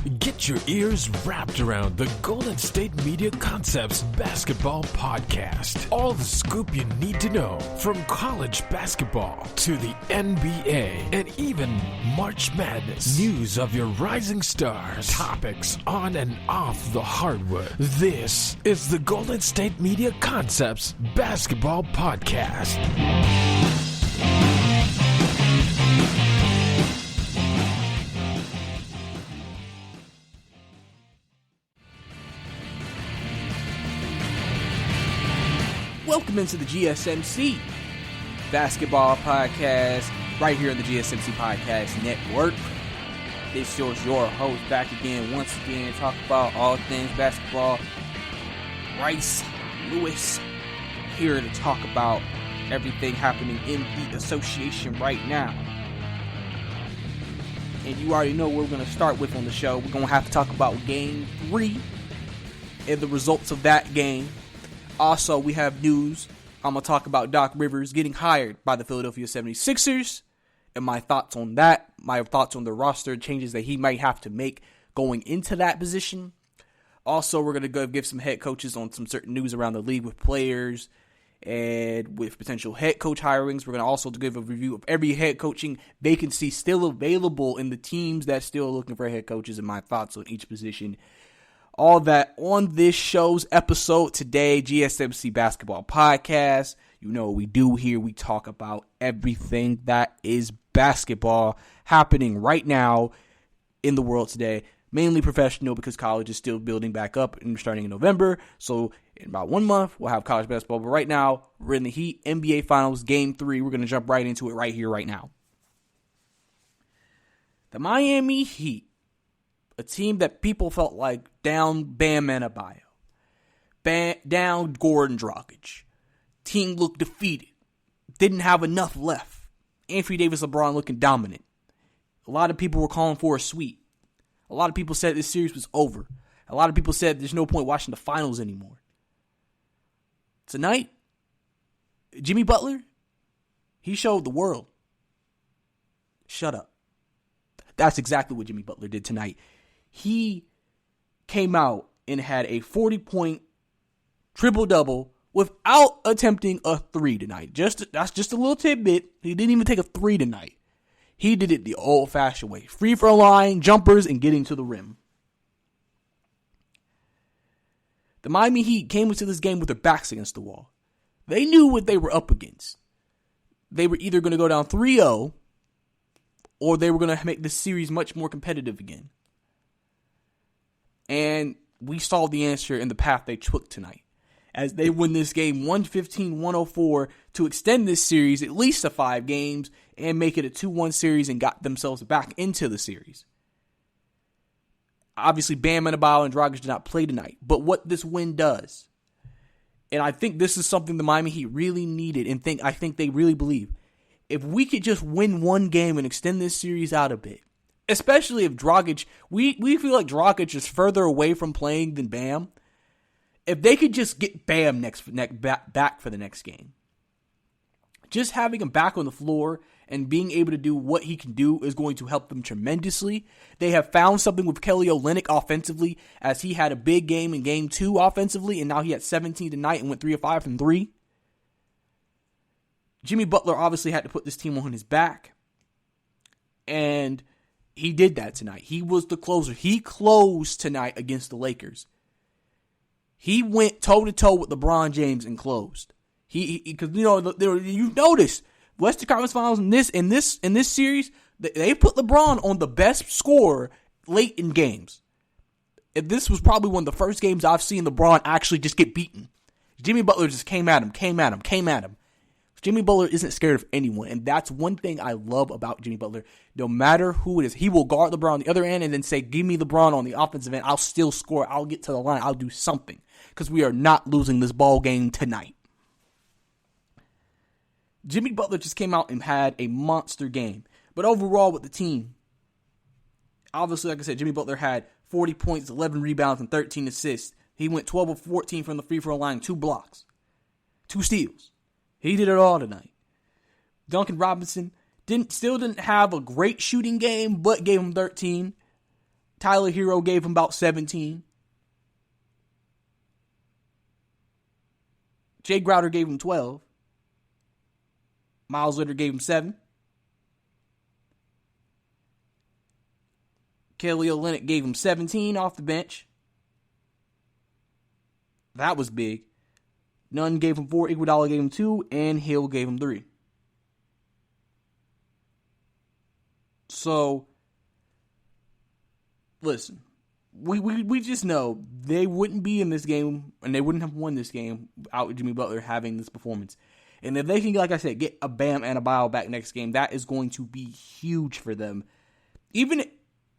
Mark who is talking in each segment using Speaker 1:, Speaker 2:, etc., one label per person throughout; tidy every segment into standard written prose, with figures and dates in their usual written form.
Speaker 1: Get your ears wrapped around the Golden State Media Concepts Basketball Podcast. All the scoop you need to know, from college basketball to the NBA and even March Madness. News of your rising stars, topics on and off the hardwood. This is the Golden State Media Concepts Basketball Podcast.
Speaker 2: Welcome into the GSMC Basketball Podcast, right here on the GSMC Podcast Network. This is your host back again, once again, talk about all things basketball. Brice Lewis here to talk about everything happening in the association right now. And you already know what we're going to start with on the show. We're going to have to talk about Game 3 and the results of that game. Also, we have news. I'm going to talk about Doc Rivers getting hired by the Philadelphia 76ers and my thoughts on that, my thoughts on the roster changes that he might have to make going into that position. Also, we're going to go give some head coaches on some certain news around the league with players and with potential head coach hirings. We're going to also give a review of every head coaching vacancy still available in the teams that's still looking for head coaches and my thoughts on each position. All that on this show's episode today, GSMC Basketball Podcast. You know what we do here. We talk about everything that is basketball happening right now in the world today. Mainly professional because college is still building back up and starting in November. So in about 1 month, we'll have college basketball. But right now, we're in the Heat NBA Finals Game 3. We're going to jump right into it right here, right now. The Miami Heat. A team that people felt like down Bam Adebayo, down Gordon Dragic. Team looked defeated. Didn't have enough left. Anthony Davis, LeBron looking dominant. A lot of people were calling for a sweep. A lot of people said this series was over. A lot of people said there's no point watching the finals anymore. Tonight, Jimmy Butler, he showed the world. Shut up. That's exactly what Jimmy Butler did tonight. He came out and had a 40-point triple-double without attempting a three tonight. That's just a little tidbit. He didn't even take a three tonight. He did it the old-fashioned way. Free throw line, jumpers, and getting to the rim. The Miami Heat came into this game with their backs against the wall. They knew what they were up against. They were either going to go down 3-0 or they were going to make this series much more competitive again. And we saw the answer in the path they took tonight, as they win this game 115-104 to extend this series at least to 5 games and make it a 2-1 series and got themselves back into the series. Obviously, Bam Adebayo and Dragic did not play tonight, but what this win does, and I think this is something the Miami Heat really needed and I think they really believe, if we could just win one game and extend this series out a bit, especially if Dragic, we feel like Dragic is further away from playing than Bam. If they could just get Bam back for the next game. Just having him back on the floor and being able to do what he can do is going to help them tremendously. They have found something with Kelly Olynyk offensively, as he had a big game in Game 2 offensively, and now he had 17 tonight and went 3 of 5 from 3. Jimmy Butler obviously had to put this team on his back, and he did that tonight. He was the closer. He closed tonight against the Lakers. He went toe-to-toe with LeBron James and closed. Because you notice Western Conference Finals in this series, they put LeBron on the best scorer late in games. And this was probably one of the first games I've seen LeBron actually just get beaten. Jimmy Butler just came at him. Jimmy Butler isn't scared of anyone, and that's one thing I love about Jimmy Butler. No matter who it is, he will guard LeBron on the other end and then say, give me LeBron on the offensive end. I'll still score. I'll get to the line. I'll do something, because we are not losing this ball game tonight. Jimmy Butler just came out and had a monster game. But overall with the team, obviously, like I said, Jimmy Butler had 40 points, 11 rebounds, and 13 assists. He went 12 of 14 from the free throw line, 2 blocks, 2 steals. He did it all tonight. Duncan Robinson didn't have a great shooting game, but gave him 13. Tyler Hero gave him about 17. Jay Crowder gave him 12. Miles Litter gave him 7. Kelly Olynyk gave him 17 off the bench. That was big. Nunn gave him 4, Iguodala gave him 2, and Hill gave him 3. So, listen, we just know they wouldn't be in this game, and they wouldn't have won this game without Jimmy Butler having this performance. And if they can, like I said, get a Bam and a Bio back next game, that is going to be huge for them. Even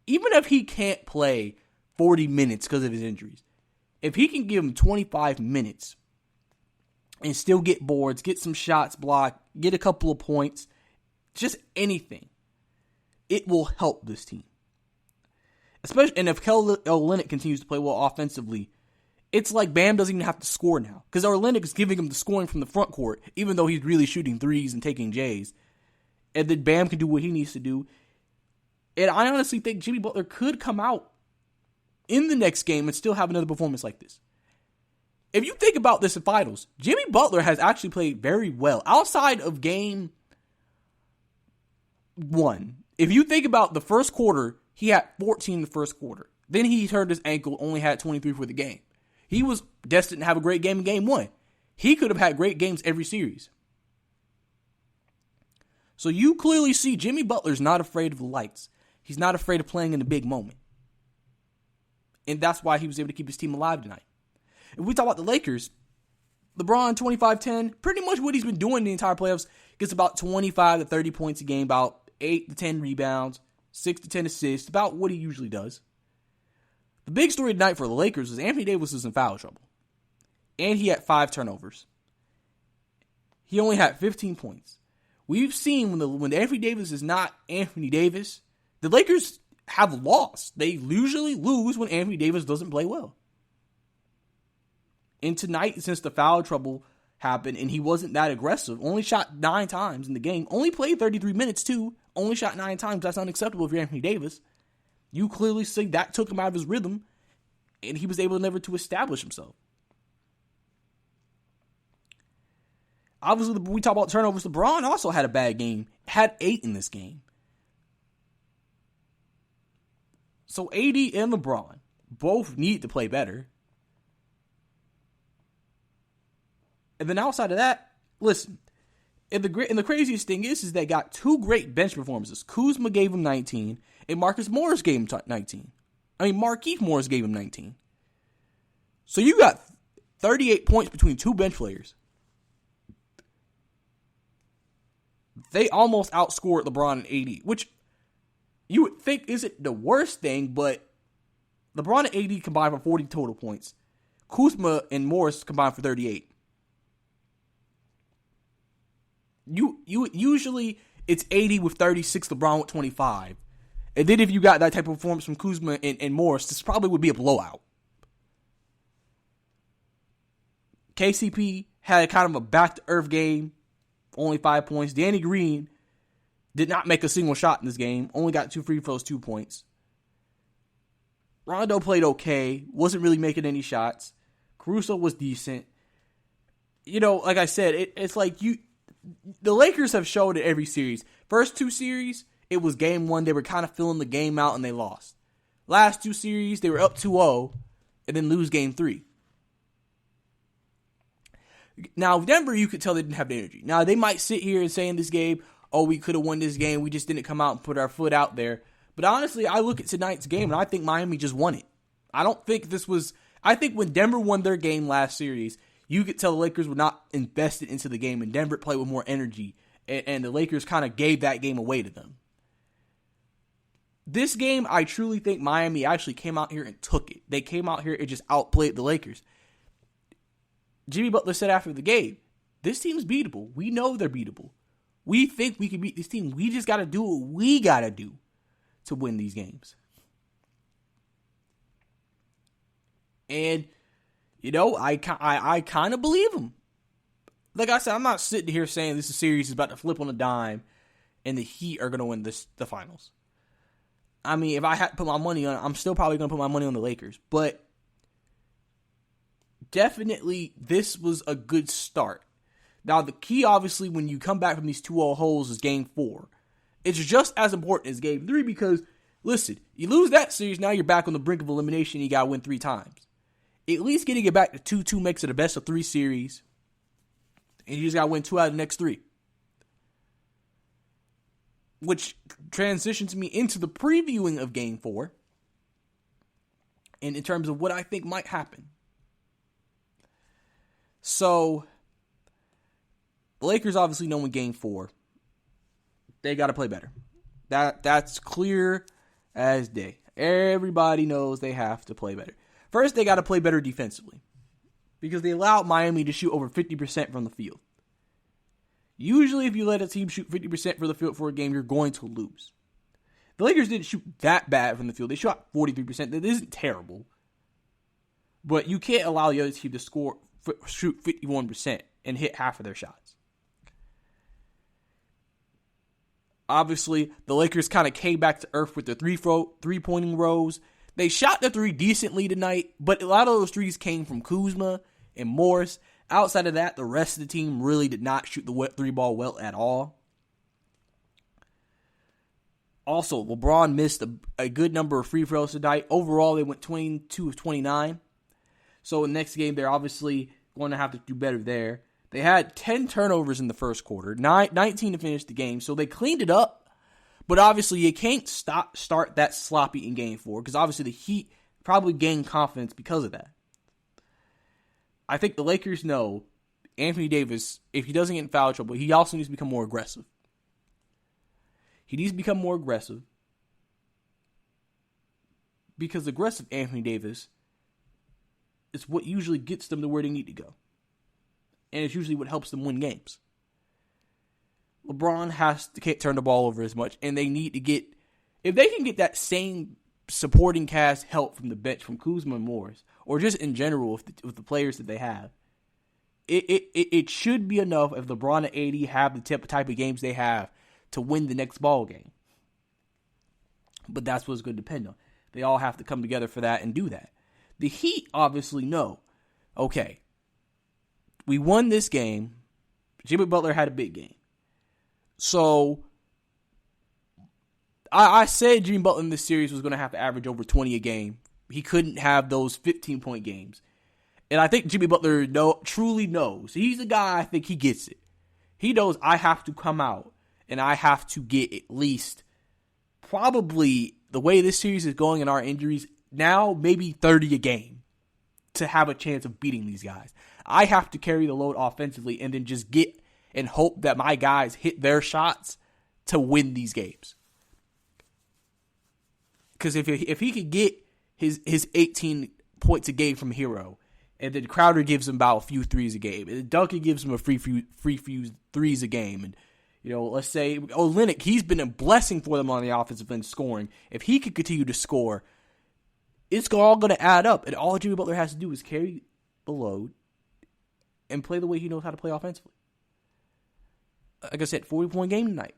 Speaker 2: if he can't play 40 minutes because of his injuries, if he can give him 25 minutes and still get boards, get some shots blocked, get a couple of points, just anything, it will help this team. Especially, and if Kelly Olynyk continues to play well offensively, it's like Bam doesn't even have to score now. Because Olynyk is giving him the scoring from the front court, even though he's really shooting threes and taking J's. And then Bam can do what he needs to do. And I honestly think Jimmy Butler could come out in the next game and still have another performance like this. If you think about this in finals, Jimmy Butler has actually played very well. Outside of game 1, if you think about the first quarter, he had 14 in the first quarter. Then he hurt his ankle, only had 23 for the game. He was destined to have a great game in game 1. He could have had great games every series. So you clearly see Jimmy Butler's not afraid of the lights. He's not afraid of playing in the big moment. And that's why he was able to keep his team alive tonight. If we talk about the Lakers, LeBron 25-10, pretty much what he's been doing the entire playoffs. Gets about 25 to 30 points a game, about 8 to 10 rebounds, 6 to 10 assists, about what he usually does. The big story tonight for the Lakers is Anthony Davis was in foul trouble. And he had 5 turnovers. He only had 15 points. We've seen when Anthony Davis is not Anthony Davis, the Lakers have lost. They usually lose when Anthony Davis doesn't play well. And tonight, since the foul trouble happened and he wasn't that aggressive, only shot 9 times in the game, only played 33 minutes too, only shot 9 times. That's unacceptable if you're Anthony Davis. You clearly see that took him out of his rhythm, and he was able never to establish himself. Obviously, we talk about turnovers. LeBron also had a bad game. Had 8 in this game. So AD and LeBron both need to play better. And then outside of that, listen, and the craziest thing is they got 2 great bench performances. Kuzma gave him 19, and Marcus Morris gave him 19. Markieff Morris gave him 19. So you got 38 points between 2 bench players. They almost outscored LeBron and AD, which you would think isn't the worst thing, but LeBron and AD combined for 40 total points. Kuzma and Morris combined for 38. You usually it's 80 with 36, LeBron with 25. And then if you got that type of performance from Kuzma and Morris, this probably would be a blowout. KCP had kind of a back-to-earth game, only 5 points. Danny Green did not make a single shot in this game, only got 2 free throws, 2 points. Rondo played okay, wasn't really making any shots. Caruso was decent. Like I said, it's like the Lakers have showed it every series. First 2 series, it was game 1. They were kind of filling the game out and they lost. Last 2 series, they were up 2-0 and then lose game 3. Now, Denver, you could tell they didn't have the energy. Now, they might sit here and say in this game, oh, we could have won this game. We just didn't come out and put our foot out there. But honestly, I look at tonight's game and I think Miami just won it. I think when Denver won their game last series, you could tell the Lakers were not invested into the game and Denver played with more energy. And the Lakers kind of gave that game away to them. This game, I truly think Miami actually came out here and took it. They came out here and just outplayed the Lakers. Jimmy Butler said after the game, this team's beatable. We know they're beatable. We think we can beat this team. We just got to do what we got to do to win these games. And, I kind of believe him. Like I said, I'm not sitting here saying this series is about to flip on a dime and the Heat are going to win the finals. I mean, if I had to put my money on it, I'm still probably going to put my money on the Lakers. But definitely, this was a good start. Now, the key, obviously, when you come back from these 2-0 holes is Game 4. It's just as important as Game 3 because, listen, you lose that series, now you're back on the brink of elimination, you got to win 3 times. At least getting it back to 2-2 makes it a best-of-3 series, and you just got to win 2 out of the next 3. Which transitions me into the previewing of Game 4, and in terms of what I think might happen. So, the Lakers obviously know in Game 4, they got to play better. That's clear as day. Everybody knows they have to play better. First, they got to play better defensively because they allowed Miami to shoot over 50% from the field. Usually, if you let a team shoot 50% from the field for a game, you're going to lose. The Lakers didn't shoot that bad from the field. They shot 43%. That isn't terrible. But you can't allow the other team to shoot 51% and hit half of their shots. Obviously, the Lakers kind of came back to earth with their three-pointing rows. They shot the 3 decently tonight, but a lot of those threes came from Kuzma and Morris. Outside of that, the rest of the team really did not shoot the 3-ball well at all. Also, LeBron missed a good number of free throws tonight. Overall, they went 22 of 29. So, in the next game, they're obviously going to have to do better there. They had 10 turnovers in the first quarter, 19 to finish the game, so they cleaned it up. But obviously, you can't start that sloppy in Game 4, because obviously the Heat probably gained confidence because of that. I think the Lakers know Anthony Davis, if he doesn't get in foul trouble, he also needs to become more aggressive. He needs to become more aggressive because aggressive Anthony Davis is what usually gets them to where they need to go. And it's usually what helps them win games. LeBron can't turn the ball over as much, and they need to get, if they can get that same supporting cast help from the bench from Kuzma and Morris, or just in general with the players that they have, it should be enough if LeBron and AD have the type of games they have to win the next ball game. But that's what's going to depend on. They all have to come together for that and do that. The Heat obviously know, okay, we won this game. Jimmy Butler had a big game. So, I said Jimmy Butler in this series was going to have to average over 20 a game. He couldn't have those 15-point games. And I think Jimmy Butler truly knows. He's a guy, I think he gets it. He knows I have to come out and I have to get at least probably the way this series is going and our injuries, now maybe 30 a game to have a chance of beating these guys. I have to carry the load offensively and then just get and hope that my guys hit their shots to win these games. Because if he could get his 18 points a game from Hero, and then Crowder gives him about a few threes a game, and Duncan gives him a free few threes a game, and let's say Olynyk, he's been a blessing for them on the offensive end scoring. If he could continue to score, it's all going to add up, and all Jimmy Butler has to do is carry the load and play the way he knows how to play offensively. Like I said, 40-point game tonight.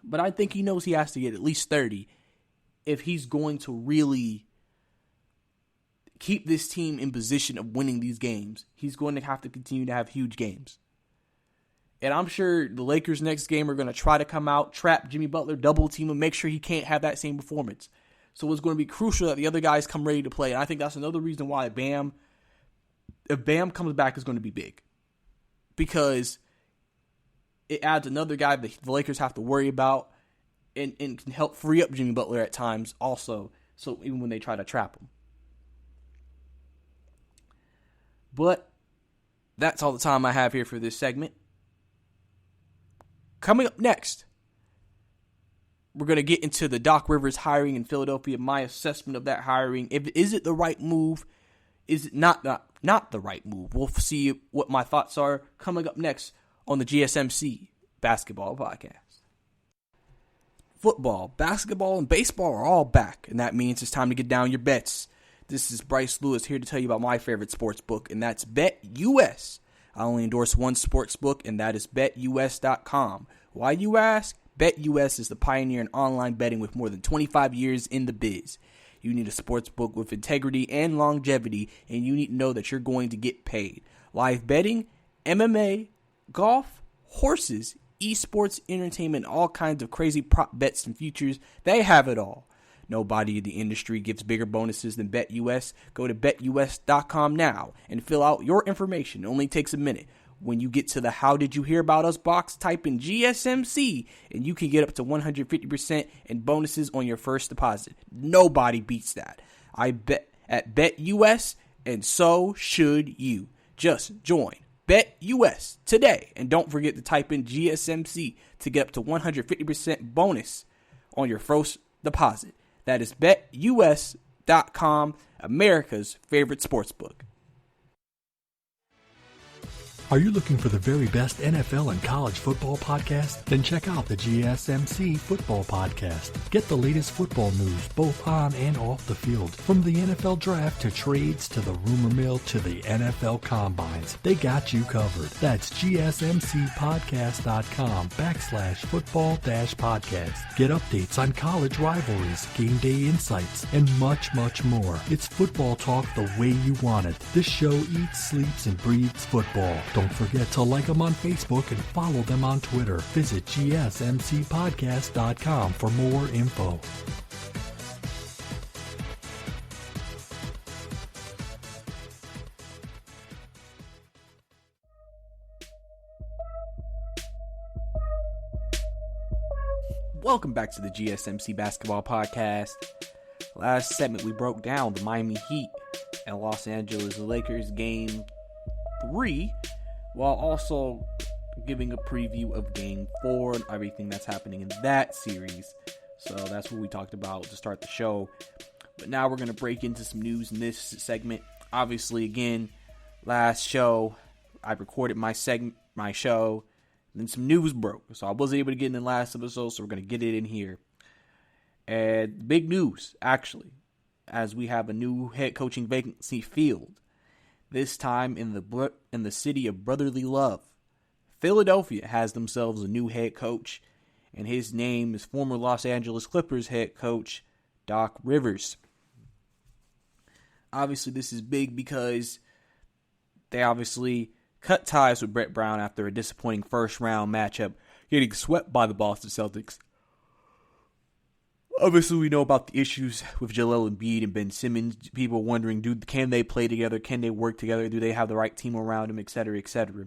Speaker 2: But I think he knows he has to get at least 30 if he's going to really keep this team in position of winning these games. He's going to have to continue to have huge games. And I'm sure the Lakers next game are going to try to come out, trap Jimmy Butler, double team him, make sure he can't have that same performance. So it's going to be crucial that the other guys come ready to play. And I think that's another reason why if Bam comes back, is going to be big. Because it adds another guy that the Lakers have to worry about and can help free up Jimmy Butler at times also, so even when they try to trap him. But that's all the time I have here for this segment. Coming up next, we're going to get into the Doc Rivers hiring in Philadelphia, my assessment of that hiring. Is it the right move? Is it not the right move? We'll see what my thoughts are coming up next on the GSMC Basketball Podcast. Football, basketball, and baseball are all back, and that means it's time to get down your bets. This is Brice Lewis here to tell you about my favorite sports book, and that's BetUS. I only endorse one sports book, and that is BetUS.com. Why, you ask? BetUS is the pioneer in online betting with more than 25 years in the biz. You need a sports book with integrity and longevity, and you need to know that you're going to get paid. Live betting, MMA, golf, horses, esports, entertainment, all kinds of crazy prop bets and futures. They have it all. Nobody in the industry gives bigger bonuses than BetUS. Go to betus.com now and fill out your information. It only takes a minute. When you get to the How Did You Hear About Us box, type in GSMC and you can get up to 150% in bonuses on your first deposit. Nobody beats that. I bet at BetUS, and so should you. Just join BetUS today and don't forget to type in GSMC to get up to 150% bonus on your first deposit. That is betus.com, America's favorite sportsbook.
Speaker 3: Are you looking for the very best NFL and college football podcast? Then check out the GSMC Football Podcast. Get the latest football news both on and off the field. From the NFL Draft to trades to the rumor mill to the NFL Combines. They got you covered. That's GSMCpodcast.com/football-podcast. Get updates on college rivalries, game day insights, and much, much more. It's football talk the way you want it. This show eats, sleeps, and breathes football. Don't forget to like them on Facebook and follow them on Twitter. Visit GSMCpodcast.com for more info.
Speaker 2: Welcome back to the GSMC Basketball Podcast. Last segment, we broke down the Miami Heat and Los Angeles Lakers Game 3, while also giving a preview of Game 4 and everything that's happening in that series. So that's what we talked about to start the show. But now we're going to break into some news in this segment. Obviously, again, last show, I recorded my show, and then some news broke. So I wasn't able to get in the last episode, so we're going to get it in here. And big news, actually, as we have a new head coaching vacancy filled. This time in the city of brotherly love. Philadelphia has themselves a new head coach, and his name is former Los Angeles Clippers head coach Doc Rivers. Obviously, this is big because they obviously cut ties with Brett Brown after a disappointing first-round matchup, getting swept by the Boston Celtics. Obviously, we know about the issues with Joel Embiid and Ben Simmons. People wondering, can they play together? Can they work together? Do they have the right team around them, et cetera, et cetera.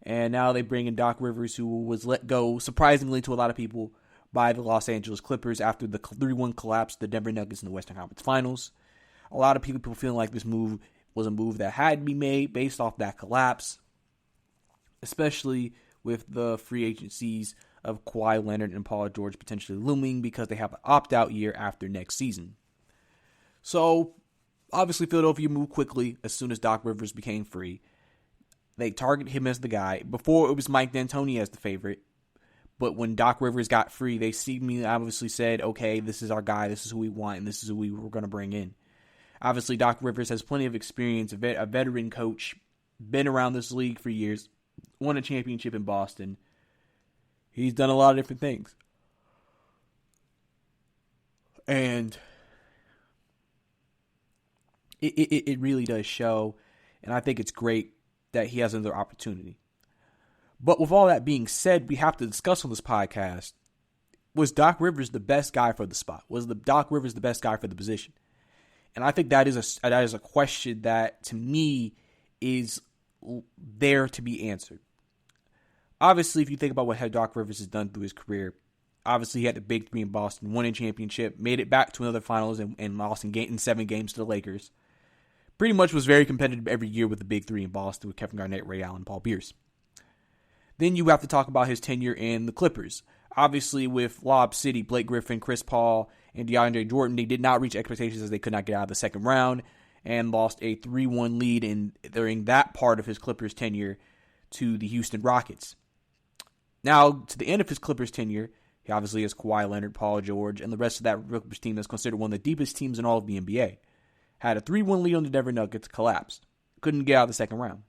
Speaker 2: And now they bring in Doc Rivers, who was let go, surprisingly to a lot of people, by the Los Angeles Clippers after the 3-1 collapse of the Denver Nuggets in the Western Conference Finals. A lot of people feeling like this move was a move that had to be made based off that collapse, especially with the free agencies of Kawhi Leonard and Paul George potentially looming because they have an opt-out year after next season. So, obviously, Philadelphia moved quickly as soon as Doc Rivers became free. They targeted him as the guy. Before, it was Mike D'Antoni as the favorite. But when Doc Rivers got free, they obviously said, okay, this is our guy, this is who we want, and this is who we were going to bring in. Obviously, Doc Rivers has plenty of experience, a veteran coach, been around this league for years, won a championship in Boston. He's done a lot of different things. And it really does show. And I think it's great that he has another opportunity. But with all that being said, we have to discuss on this podcast, was Doc Rivers the best guy for the spot? Was Doc Rivers the best guy for the position? And I think that is a question that, to me, is there to be answered. Obviously, if you think about what Doc Rivers has done through his career, obviously he had the big three in Boston, won a championship, made it back to another finals, and lost in 7 games to the Lakers. Pretty much was very competitive every year with the big three in Boston with Kevin Garnett, Ray Allen, Paul Pierce. Then you have to talk about his tenure in the Clippers. Obviously, with Lob City, Blake Griffin, Chris Paul, and DeAndre Jordan, they did not reach expectations as they could not get out of the second round and lost a 3-1 lead during that part of his Clippers tenure to the Houston Rockets. Now, to the end of his Clippers tenure, he obviously has Kawhi Leonard, Paul George, and the rest of that Clippers team that's considered one of the deepest teams in all of the NBA. Had a 3-1 lead on the Denver Nuggets, collapsed. Couldn't get out of the second round.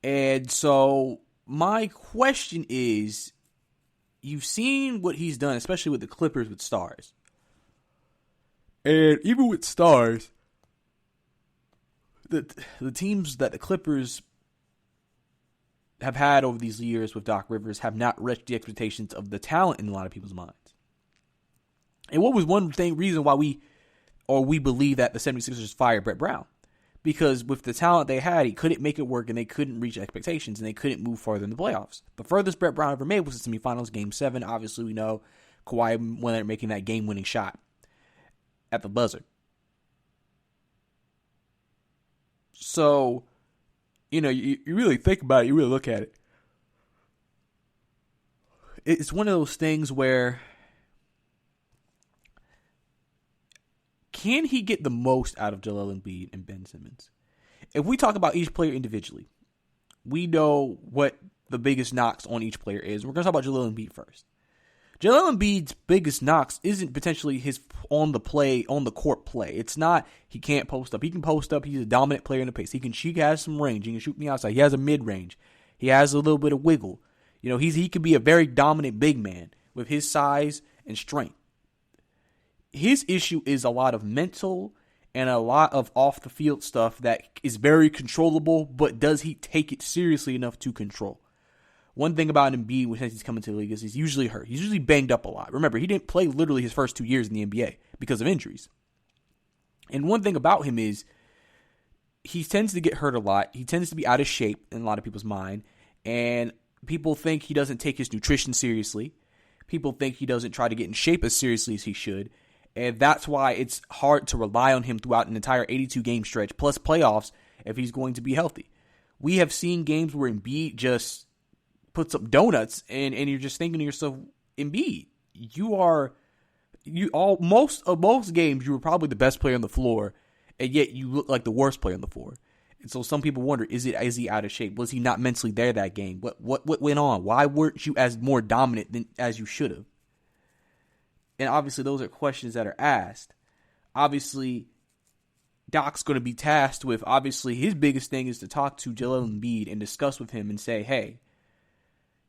Speaker 2: And so, my question is, you've seen what he's done, especially with the Clippers with stars. And even with stars, the teams that the Clippers have had over these years with Doc Rivers have not reached the expectations of the talent in a lot of people's minds. And what was one reason why we believe that the 76ers fired Brett Brown? Because with the talent they had, he couldn't make it work and they couldn't reach expectations and they couldn't move farther in the playoffs. The furthest Brett Brown ever made was the semifinals, Game 7. Obviously, we know Kawhi Leonard making that game-winning shot at the buzzer. So, you really think about it, you really look at it. It's one of those things where can he get the most out of Joel Embiid and Ben Simmons? If we talk about each player individually, we know what the biggest knocks on each player is. We're going to talk about Joel Embiid first. Joel Embiid's biggest knocks isn't potentially his on the court play. It's not he can't post up. He can post up. He's a dominant player in the pace. He has some range. He can shoot from the outside. He has a mid-range. He has a little bit of wiggle. He could be a very dominant big man with his size and strength. His issue is a lot of mental and a lot of off-the-field stuff that is very controllable, but does he take it seriously enough to control? One thing about Embiid since he's coming to the league is he's usually hurt. He's usually banged up a lot. Remember, he didn't play literally his first 2 years in the NBA because of injuries. And one thing about him is he tends to get hurt a lot. He tends to be out of shape in a lot of people's mind. And people think he doesn't take his nutrition seriously. People think he doesn't try to get in shape as seriously as he should. And that's why it's hard to rely on him throughout an entire 82-game stretch, plus playoffs, if he's going to be healthy. We have seen games where Embiid just puts up donuts, and you're just thinking to yourself, Embiid, most games you were probably the best player on the floor, and yet you look like the worst player on the floor. And so some people wonder, is he out of shape? Was he not mentally there that game? What went on? Why weren't you as more dominant as you should have? And obviously those are questions that are asked. Obviously, Doc's going to be tasked with, his biggest thing is to talk to Joel Embiid and discuss with him and say, hey,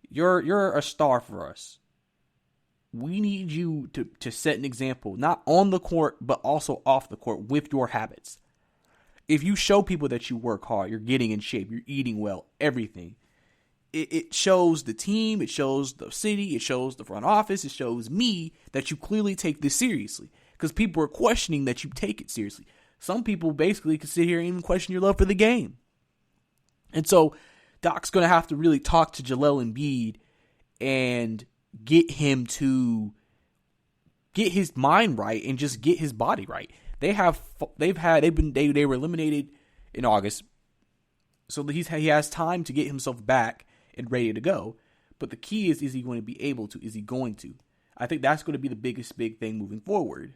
Speaker 2: you're a star for us. We need you to set an example, not on the court, but also off the court with your habits. If you show people that you work hard, you're getting in shape, you're eating well, everything, it shows the team, it shows the city, it shows the front office, it shows me that you clearly take this seriously. Because people are questioning that you take it seriously. Some people basically can sit here and even question your love for the game. And so Doc's going to have to really talk to Joel Embiid and get him to get his mind right and just get his body right. They were eliminated in August, so he has time to get himself back and ready to go. But the key is he going to be able to? Is he going to? I think that's going to be the big thing moving forward.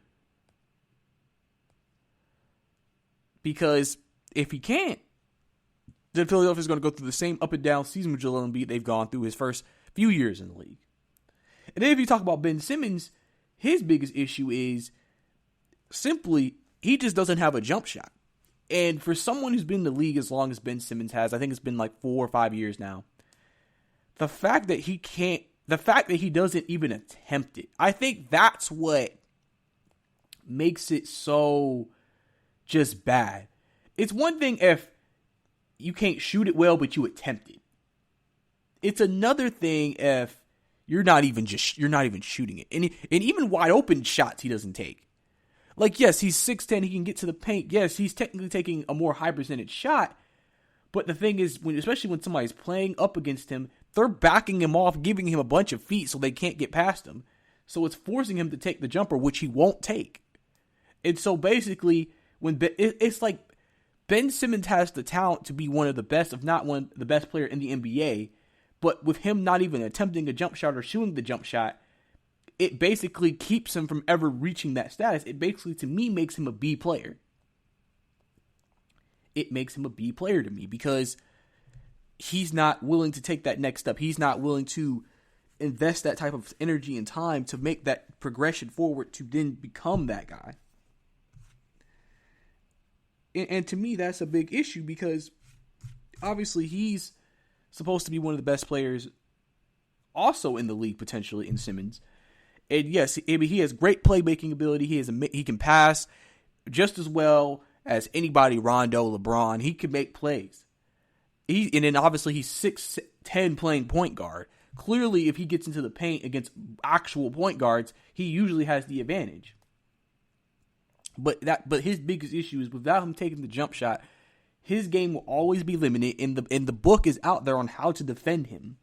Speaker 2: Because if he can't, then Philadelphia's going to go through the same up and down season with Joel Embiid they've gone through his first few years in the league. And then if you talk about Ben Simmons, his biggest issue is simply he just doesn't have a jump shot. And for someone who's been in the league as long as Ben Simmons has, I think it's been like 4 or 5 years now, the fact that he doesn't even attempt it, I think that's what makes it so just bad. It's one thing if you can't shoot it well, but you attempt it. It's another thing if you're not even shooting it. And even wide open shots he doesn't take. Like, yes, he's 6'10", he can get to the paint. Yes, he's technically taking a more high percentage shot. But the thing is, especially when somebody's playing up against him, they're backing him off, giving him a bunch of feet so they can't get past him. So it's forcing him to take the jumper, which he won't take. And so basically, it's like Ben Simmons has the talent to be one of the best, if not one of the best player in the NBA. But with him not even attempting a jump shot or shooting the jump shot, it basically keeps him from ever reaching that status. It basically, to me, makes him a B player. It makes him a B player to me because he's not willing to take that next step. He's not willing to invest that type of energy and time to make that progression forward to then become that guy. And to me, that's a big issue because obviously he's supposed to be one of the best players also in the league potentially in Simmons. And yes, he has great playmaking ability. He can pass just as well as anybody. Rondo, LeBron, he can make plays. And then obviously he's 6'10" playing point guard. Clearly, if he gets into the paint against actual point guards, he usually has the advantage. But his biggest issue is without him taking the jump shot, his game will always be limited. And the book is out there on how to defend him.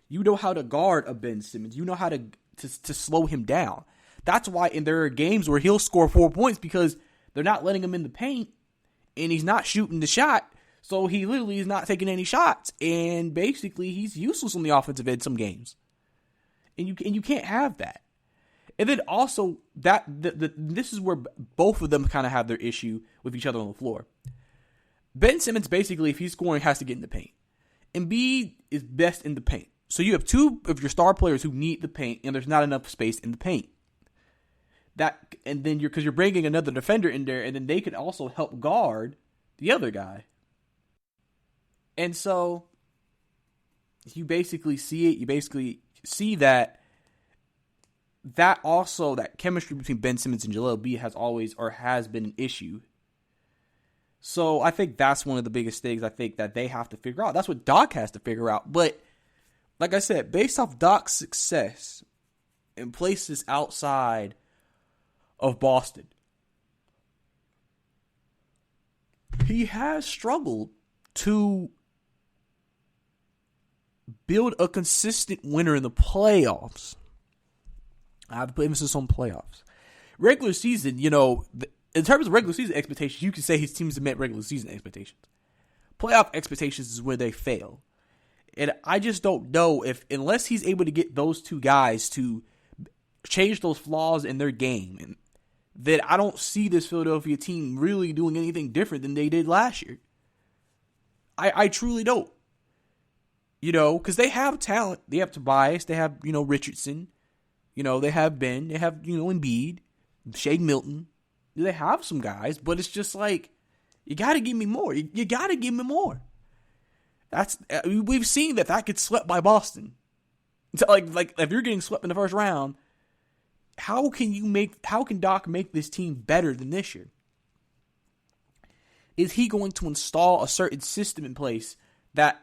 Speaker 2: You know how to guard a Ben Simmons. You know how to slow him down. That's why, and there are games where he'll score 4 points because they're not letting him in the paint, and he's not shooting the shot. So he literally is not taking any shots, and basically he's useless on the offensive end some games. And you can't have that. And then also this is where both of them kind of have their issue with each other on the floor. Ben Simmons basically, if he's scoring, has to get in the paint. Embiid is best in the paint. So you have two of your star players who need the paint, and there's not enough space in the paint. And then because you're bringing another defender in there, and then they could also help guard the other guy. And so you basically see it. You basically see that chemistry between Ben Simmons and Joel Embiid has been an issue. So I think that's one of the biggest things I think that they have to figure out. That's what Doc has to figure out. But like I said, based off Doc's success in places outside of Boston, he has struggled to build a consistent winner in the playoffs. I have to put emphasis on playoffs. Regular season, in terms of regular season expectations, you can say his teams have met regular season expectations. Playoff expectations is where they fail. And I just don't know unless he's able to get those two guys to change those flaws in their game, that I don't see this Philadelphia team really doing anything different than they did last year. I truly don't. Because they have talent. They have Tobias. They have, Richardson. They have Ben. They have, Embiid. Shea Milton. They have some guys, but it's just like, you got to give me more. You got to give me more. We've seen that gets swept by Boston. So like if you're getting swept in the first round, how can Doc make this team better than this year? Is he going to install a certain system in place that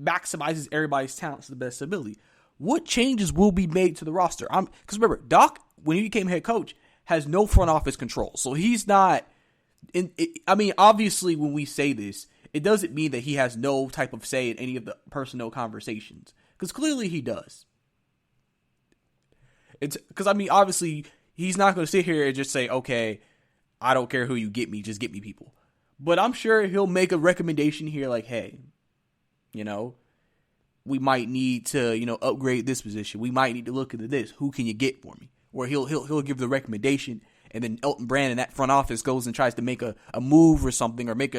Speaker 2: maximizes everybody's talents to the best ability? What changes will be made to the roster? Because remember, Doc, when he became head coach, has no front office control. So he's not. Obviously, when we say this, it doesn't mean that he has no type of say in any of the personnel conversations, because clearly he does. Obviously, he's not going to sit here and just say, okay, I don't care who you get me, just get me people. But I'm sure he'll make a recommendation here like, hey, we might need to, upgrade this position. We might need to look into this. Who can you get for me? Or he'll give the recommendation, and then Elton Brand in that front office goes and tries to make a move or something, or make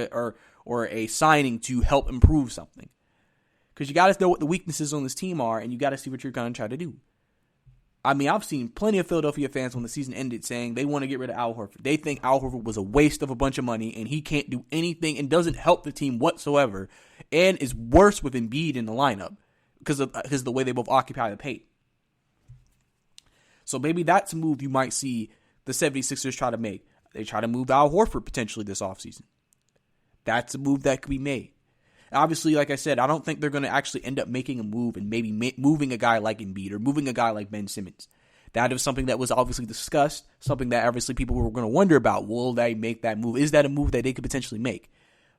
Speaker 2: or a signing to help improve something. Because you got to know what the weaknesses on this team are, and you got to see what you're going to try to do. I've seen plenty of Philadelphia fans when the season ended saying they want to get rid of Al Horford. They think Al Horford was a waste of a bunch of money, and he can't do anything and doesn't help the team whatsoever, and is worse with Embiid in the lineup because of the way they both occupy the paint. So maybe that's a move you might see the 76ers try to make. They try to move Al Horford potentially this offseason. That's a move that could be made. Obviously, like I said, I don't think they're going to actually end up making a move and maybe moving a guy like Embiid or moving a guy like Ben Simmons. That is something that was obviously discussed, something that obviously people were going to wonder about. Will they make that move? Is that a move that they could potentially make?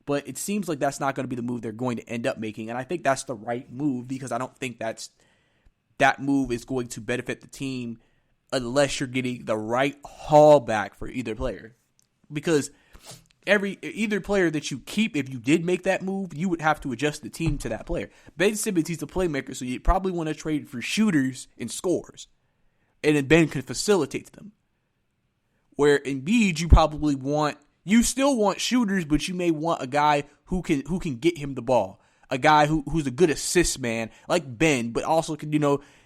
Speaker 2: But it seems like that's not going to be the move they're going to end up making, and I think that's the right move because I don't think that move is going to benefit the team unless you're getting the right haul back for either player. Because either player that you keep, if you did make that move, you would have to adjust the team to that player. Ben Simmons, he's a playmaker, so you probably want to trade for shooters and scores. And then Ben can facilitate them. Where Embiid, you still want shooters, but you may want a guy who can get him the ball. A guy who's a good assist man, like Ben, but also can,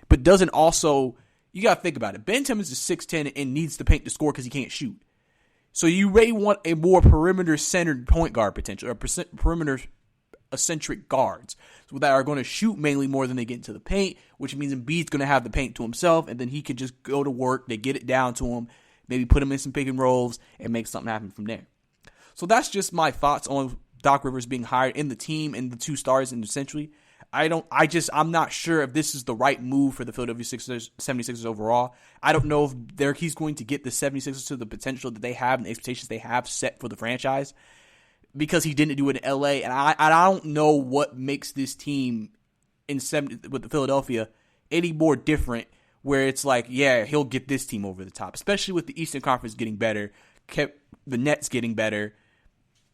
Speaker 2: but doesn't also. You got to think about it. Ben Simmons is 6'10" and needs to paint to score because he can't shoot. So you may want a more perimeter-centered point guard potential, or perimeter eccentric guards so that are going to shoot mainly more than they get into the paint, which means Embiid's going to have the paint to himself, and then he can just go to work. They get it down to him, maybe put him in some pick and rolls, and make something happen from there. So that's just my thoughts on Doc Rivers being hired in the team and the 2 stars, and essentially, I'm not sure if this is the right move for the Philadelphia 76ers overall. I don't know if he's going to get the 76ers to the potential that they have and the expectations they have set for the franchise, because he didn't do it in LA. And I don't know what makes this team with the Philadelphia any more different, where it's like, yeah, he'll get this team over the top, especially with the Eastern Conference getting better, kept the Nets getting better,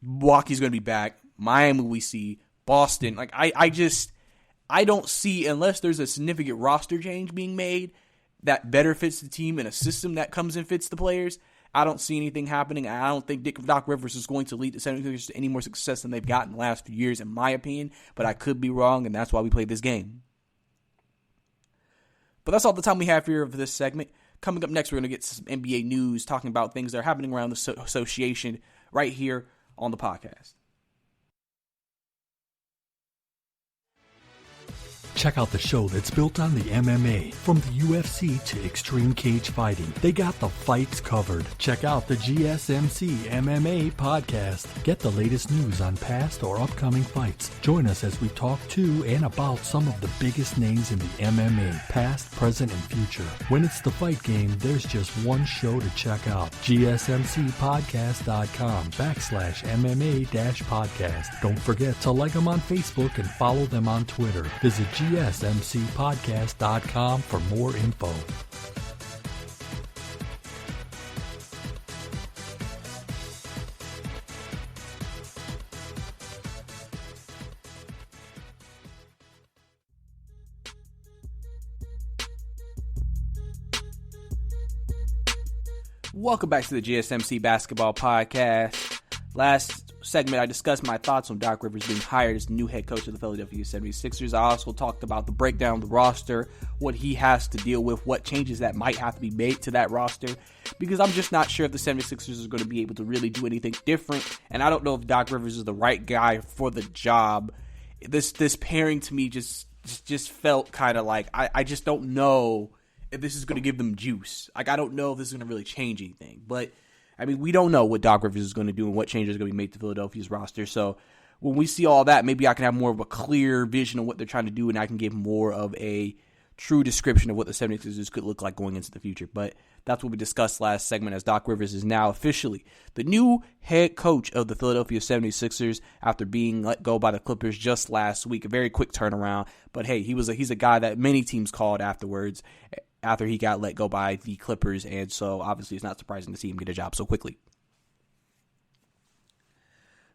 Speaker 2: Milwaukee's going to be back, Miami we see, Boston. Like, I don't see, unless there's a significant roster change being made that better fits the team and a system that comes and fits the players, I don't see anything happening. I don't think Doc Rivers is going to lead the 76ers to any more success than they've gotten the last few years, in my opinion, but I could be wrong, and that's why we played this game. But that's all the time we have here for this segment. Coming up next, we're going to get some NBA news, talking about things that are happening around the association right here on the podcast.
Speaker 3: Check out the show that's built on the MMA, from the UFC to extreme cage fighting. They got the fights covered. Check out the GSMC MMA podcast. Get the latest news on past or upcoming fights. Join us as we talk to and about some of the biggest names in the MMA, past, present, and future. When it's the fight game, there's just one show to check out. GSMCpodcast.com/MMA-podcast. Don't forget to like them on Facebook and follow them on Twitter. Visit GSMCpodcast.com for more info.
Speaker 2: Welcome back to the GSMC Basketball Podcast. Last segment, I discussed my thoughts on Doc Rivers being hired as the new head coach of the Philadelphia 76ers. I also talked about the breakdown of the roster, what he has to deal with, what changes that might have to be made to that roster, because I'm just not sure if the 76ers are going to be able to really do anything different, and I don't know if Doc Rivers is the right guy for the job. This pairing to me just felt kind of like, I just don't know if this is going to give them juice. Like, I don't know if this is going to really change anything, but I mean, we don't know what Doc Rivers is going to do and what changes are going to be made to Philadelphia's roster. So when we see all that, maybe I can have more of a clear vision of what they're trying to do, and I can give more of a true description of what the 76ers could look like going into the future. But that's what we discussed last segment, as Doc Rivers is now officially the new head coach of the Philadelphia 76ers after being let go by the Clippers just last week. A very quick turnaround. But hey, he's a guy that many teams called afterwards, after he got let go by the Clippers, and so obviously it's not surprising to see him get a job so quickly.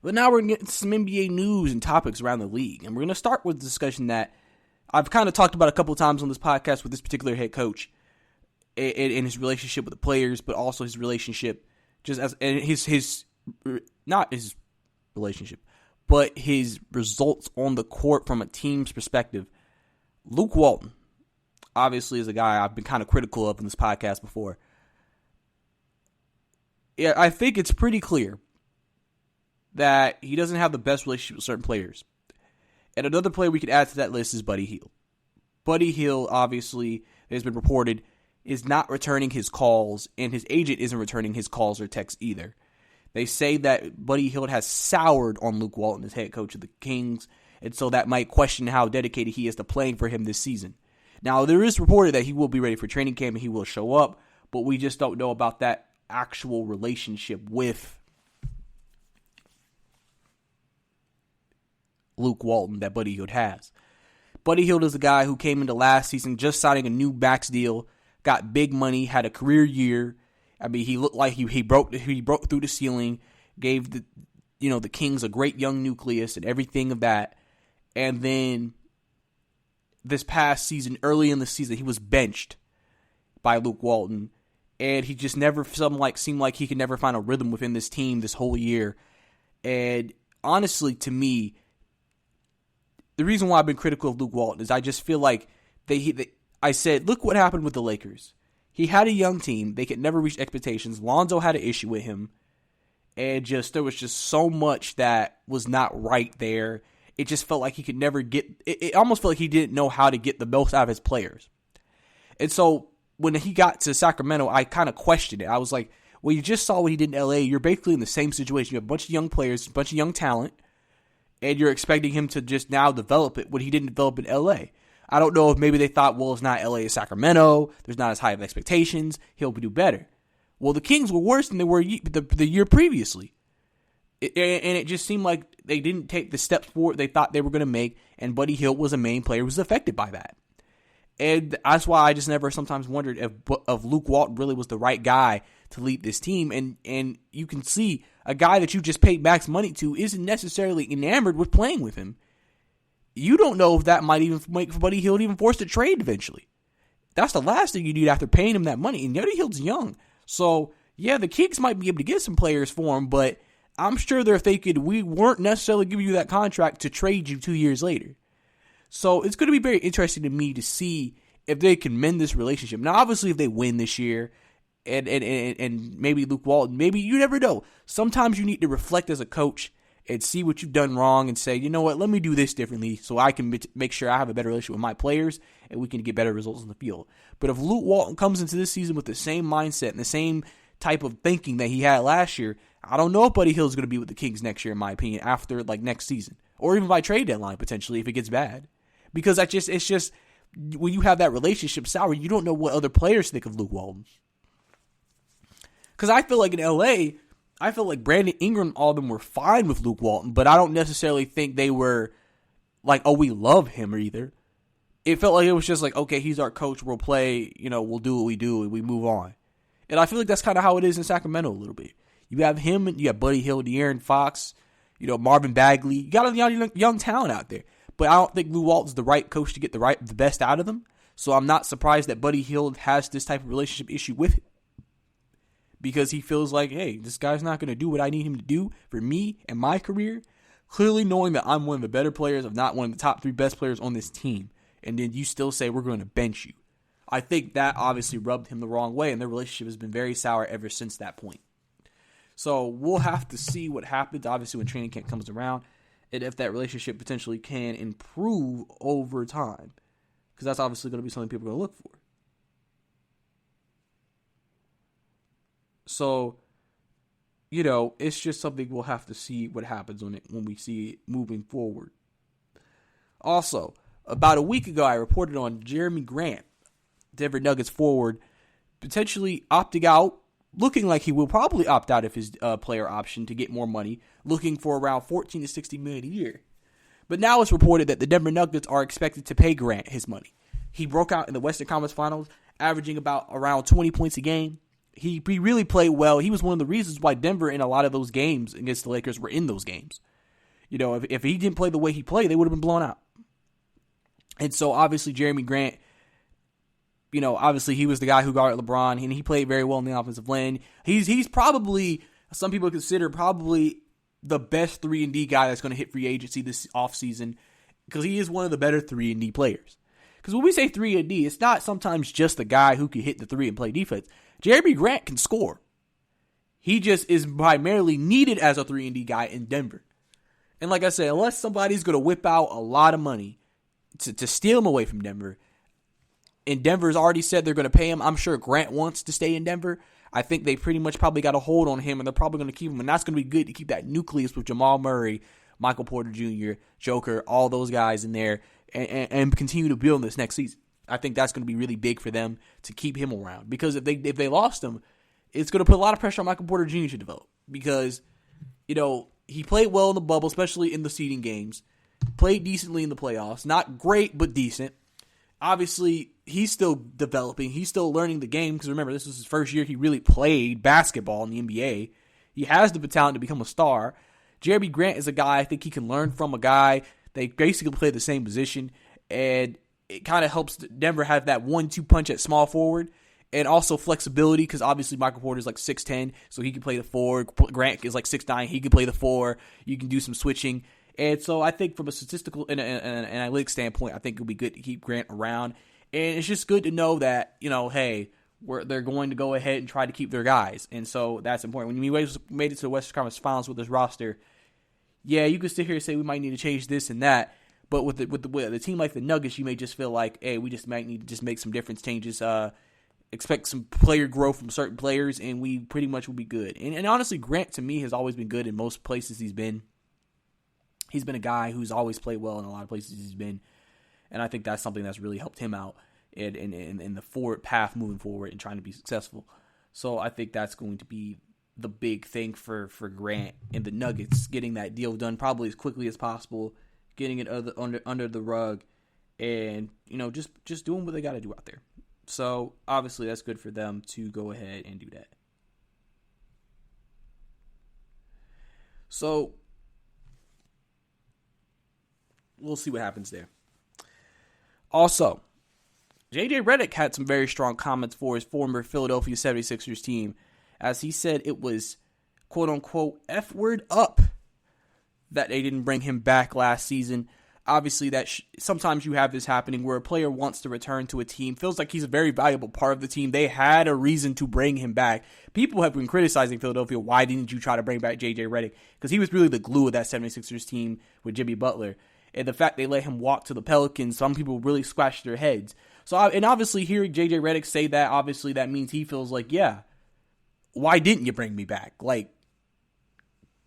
Speaker 2: But now we're going to get some NBA news and topics around the league, and we're going to start with a discussion that I've kind of talked about a couple of times on this podcast with this particular head coach in his relationship with the players, but also his relationship just as and his not his relationship, but his results on the court from a team's perspective. Luke Walton obviously is a guy I've been kind of critical of in this podcast before. Yeah, I think it's pretty clear that he doesn't have the best relationship with certain players. And another player we could add to that list is Buddy Hield. Buddy Hield, obviously, has been reported, is not returning his calls, and his agent isn't returning his calls or texts either. They say that Buddy Hield has soured on Luke Walton as head coach of the Kings, and so that might question how dedicated he is to playing for him this season. Now, there is reported that he will be ready for training camp and he will show up, but we just don't know about that actual relationship with Luke Walton that Buddy Hield has. Buddy Hield is a guy who came into last season just signing a new max deal, got big money, had a career year. I mean, he looked like he broke through the ceiling, gave the Kings a great young nucleus and everything of that, and then this past season, early in the season, he was benched by Luke Walton, and he just never seemed like he could never find a rhythm within this team this whole year. And honestly, to me, the reason why I've been critical of Luke Walton is I just feel like I said, look what happened with the Lakers. He had a young team. They could never reach expectations. Lonzo had an issue with him, and there was just so much that was not right there. it just felt like he could never get it almost felt like he didn't know how to get the most out of his players. And so when he got to Sacramento, I kind of questioned it. I was like, well, you just saw what he did in LA. You're basically in the same situation. You have a bunch of young players, a bunch of young talent, and you're expecting him to just now develop it when he didn't develop in LA. I don't know if maybe they thought, well, it's not LA, it's Sacramento. There's not as high of expectations. He'll do better. Well, the Kings were worse than they were the year previously. And it just seemed like they didn't take the steps forward they thought they were going to make, and Buddy Hield was a main player who was affected by that. And that's why I just never sometimes wondered if Luke Walton really was the right guy to lead this team. And you can see a guy that you just paid max money to isn't necessarily enamored with playing with him. You don't know if that might even make Buddy Hield even forced to trade eventually. That's the last thing you need after paying him that money. And Buddy Hield's young. So, yeah, the Kings might be able to get some players for him, but I'm sure that if they could, we weren't necessarily giving you that contract to trade you 2 years later. So it's going to be very interesting to me to see if they can mend this relationship. Now, obviously, if they win this year, and maybe Luke Walton, maybe you never know. Sometimes you need to reflect as a coach and see what you've done wrong and say, you know what, let me do this differently so I can make sure I have a better relationship with my players and we can get better results in the field. But if Luke Walton comes into this season with the same mindset and the same type of thinking that he had last year, I don't know if Buddy Hield's going to be with the Kings next year, in my opinion, after next season. Or even by trade deadline, potentially, if it gets bad. Because it's just, when you have that relationship sour, you don't know what other players think of Luke Walton. Because I feel like in LA, I feel like Brandon Ingram, all of them were fine with Luke Walton, but I don't necessarily think they were like, oh, we love him either. It felt like it was just like, okay, he's our coach, we'll play, we'll do what we do, and we move on. And I feel like that's kind of how it is in Sacramento a little bit. You have him, you have Buddy Hield, De'Aaron Fox, Marvin Bagley. You got a young talent out there. But I don't think Luke Walton's the right coach to get the best out of them. So I'm not surprised that Buddy Hield has this type of relationship issue with him. Because he feels like, hey, this guy's not going to do what I need him to do for me and my career. Clearly knowing that I'm one of the better players, if not one of the top 3 best players on this team. And then you still say we're going to bench you. I think that obviously rubbed him the wrong way. And their relationship has been very sour ever since that point. So we'll have to see what happens, obviously, when training camp comes around. And if that relationship potentially can improve over time. Because that's obviously going to be something people are going to look for. So, it's just something we'll have to see what happens when we see it moving forward. Also, about a week ago, I reported on Jeremy Grant, Denver Nuggets forward, potentially opting out, looking like he will probably opt out of his player option to get more money, looking for around $14 to $60 million a year. But now it's reported that the Denver Nuggets are expected to pay Grant his money. He broke out in the Western Conference Finals, averaging around 20 points a game. He really played well. He was one of the reasons why Denver in a lot of those games against the Lakers were in those games. If he didn't play the way he played, they would have been blown out. And so obviously Jeremy Grant, obviously he was the guy who guarded LeBron, and he played very well in the offensive lane. He's probably, some people consider probably the best 3-and-D guy that's going to hit free agency this offseason, because he is one of the better 3-and-D players. Because when we say 3-and-D, it's not sometimes just the guy who can hit the 3 and play defense. Jeremy Grant can score. He just is primarily needed as a 3-and-D guy in Denver. And like I said, unless somebody's going to whip out a lot of money to steal him away from Denver, and Denver's already said they're going to pay him, I'm sure Grant wants to stay in Denver. I think they pretty much probably got a hold on him, and they're probably going to keep him. And that's going to be good to keep that nucleus with Jamal Murray, Michael Porter Jr., Joker, all those guys in there, and continue to build this next season. I think that's going to be really big for them to keep him around. Because if they lost him, it's going to put a lot of pressure on Michael Porter Jr. to develop. Because, he played well in the bubble, especially in the seeding games. Played decently in the playoffs. Not great, but decent. Obviously, he's still developing. He's still learning the game. Because remember, this was his first year he really played basketball in the NBA. He has the talent to become a star. Jeremy Grant is a guy I think he can learn from, a guy. They basically play the same position. And it kind of helps Denver have that 1-2 punch at small forward, and also flexibility, because obviously Michael Porter is like 6'10", so he can play the 4. Grant is like 6'9", he can play the 4. You can do some switching. And so I think from a statistical and an analytics standpoint, I think it'll be good to keep Grant around. And it's just good to know that, hey, they're going to go ahead and try to keep their guys. And so that's important. When we made it to the Western Conference Finals with this roster, yeah, you could sit here and say we might need to change this and that. But with the team like the Nuggets, you may just feel like, hey, we just might need to just make some difference changes. Expect some player growth from certain players, and we pretty much will be good. And honestly, Grant, to me, has always been good in most places he's been. He's been a guy who's always played well in a lot of places he's been. And I think that's something that's really helped him out in the forward path moving forward and trying to be successful. So I think that's going to be the big thing for Grant and the Nuggets, getting that deal done probably as quickly as possible, getting it under the rug, and just doing what they got to do out there. So obviously that's good for them to go ahead and do that. So we'll see what happens there. Also, JJ Redick had some very strong comments for his former Philadelphia 76ers team, as he said it was, quote-unquote, F-word up that they didn't bring him back last season. Obviously, sometimes you have this happening where a player wants to return to a team, feels like he's a very valuable part of the team. They had a reason to bring him back. People have been criticizing Philadelphia. Why didn't you try to bring back JJ Redick? Because he was really the glue of that 76ers team with Jimmy Butler. And the fact they let him walk to the Pelicans, some people really scratched their heads. So, and obviously hearing JJ Redick say that, obviously that means he feels like, yeah, why didn't you bring me back? Like,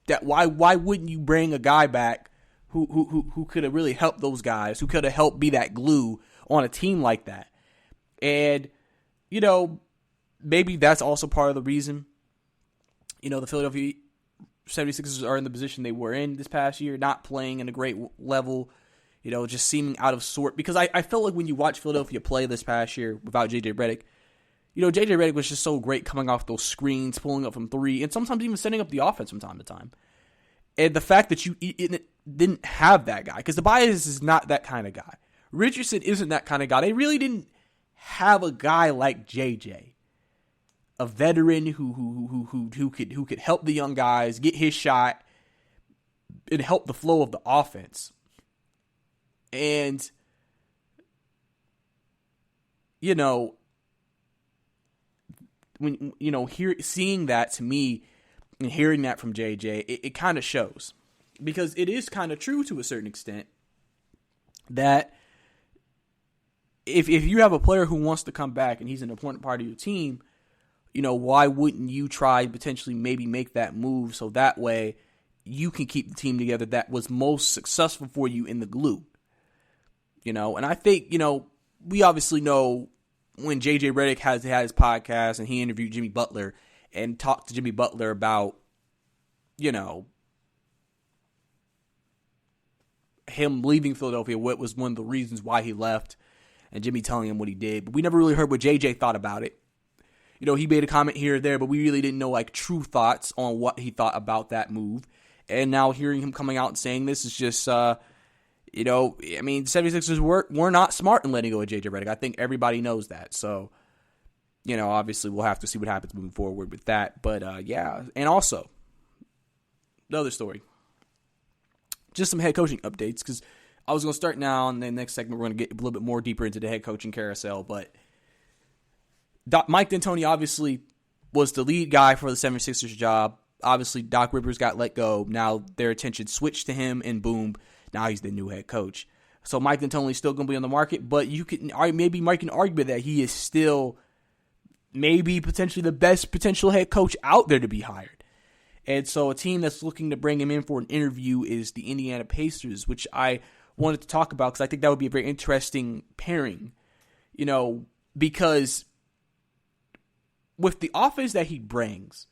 Speaker 2: that why wouldn't you bring a guy back who could have really helped those guys, who could have helped be that glue on a team like that? And, maybe that's also part of the reason, the Philadelphia 76ers are in the position they were in this past year, not playing in a great level, just seeming out of sort. Because I felt like when you watch Philadelphia play this past year without JJ Redick, JJ Redick was just so great coming off those screens, pulling up from three, and sometimes even setting up the offense from time to time. And the fact that you didn't have that guy, because Tobias is not that kind of guy. Richardson isn't that kind of guy. They really didn't have a guy like JJ, a veteran who could help the young guys get his shot and help the flow of the offense. And when seeing that to me and hearing that from JJ, it kind of shows, because it is kind of true to a certain extent that if you have a player who wants to come back and he's an important part of your team, why wouldn't you try potentially maybe make that move so that way you can keep the team together that was most successful for you in the glue? And I think, we obviously know when JJ Redick had his podcast and he interviewed Jimmy Butler and talked to Jimmy Butler about, him leaving Philadelphia, what was one of the reasons why he left, and Jimmy telling him what he did. But we never really heard what JJ thought about it. He made a comment here or there, but we really didn't know true thoughts on what he thought about that move. And now hearing him coming out and saying this is just, the 76ers were not smart in letting go of JJ Redick. I think everybody knows that. So, obviously we'll have to see what happens moving forward with that. But, yeah. And also, the other story, just some head coaching updates, because I was going to start now, and then next segment we're going to get a little bit more deeper into the head coaching carousel. But Mike D'Antoni obviously was the lead guy for the 76ers job. Obviously, Doc Rivers got let go. Now their attention switched to him, and boom, now he's the new head coach. So Mike D'Antoni is still going to be on the market, but you can maybe Mike can argue that he is still maybe potentially the best potential head coach out there to be hired. And so a team that's looking to bring him in for an interview is the Indiana Pacers, which I wanted to talk about because I think that would be a very interesting pairing, because with the offense that he brings,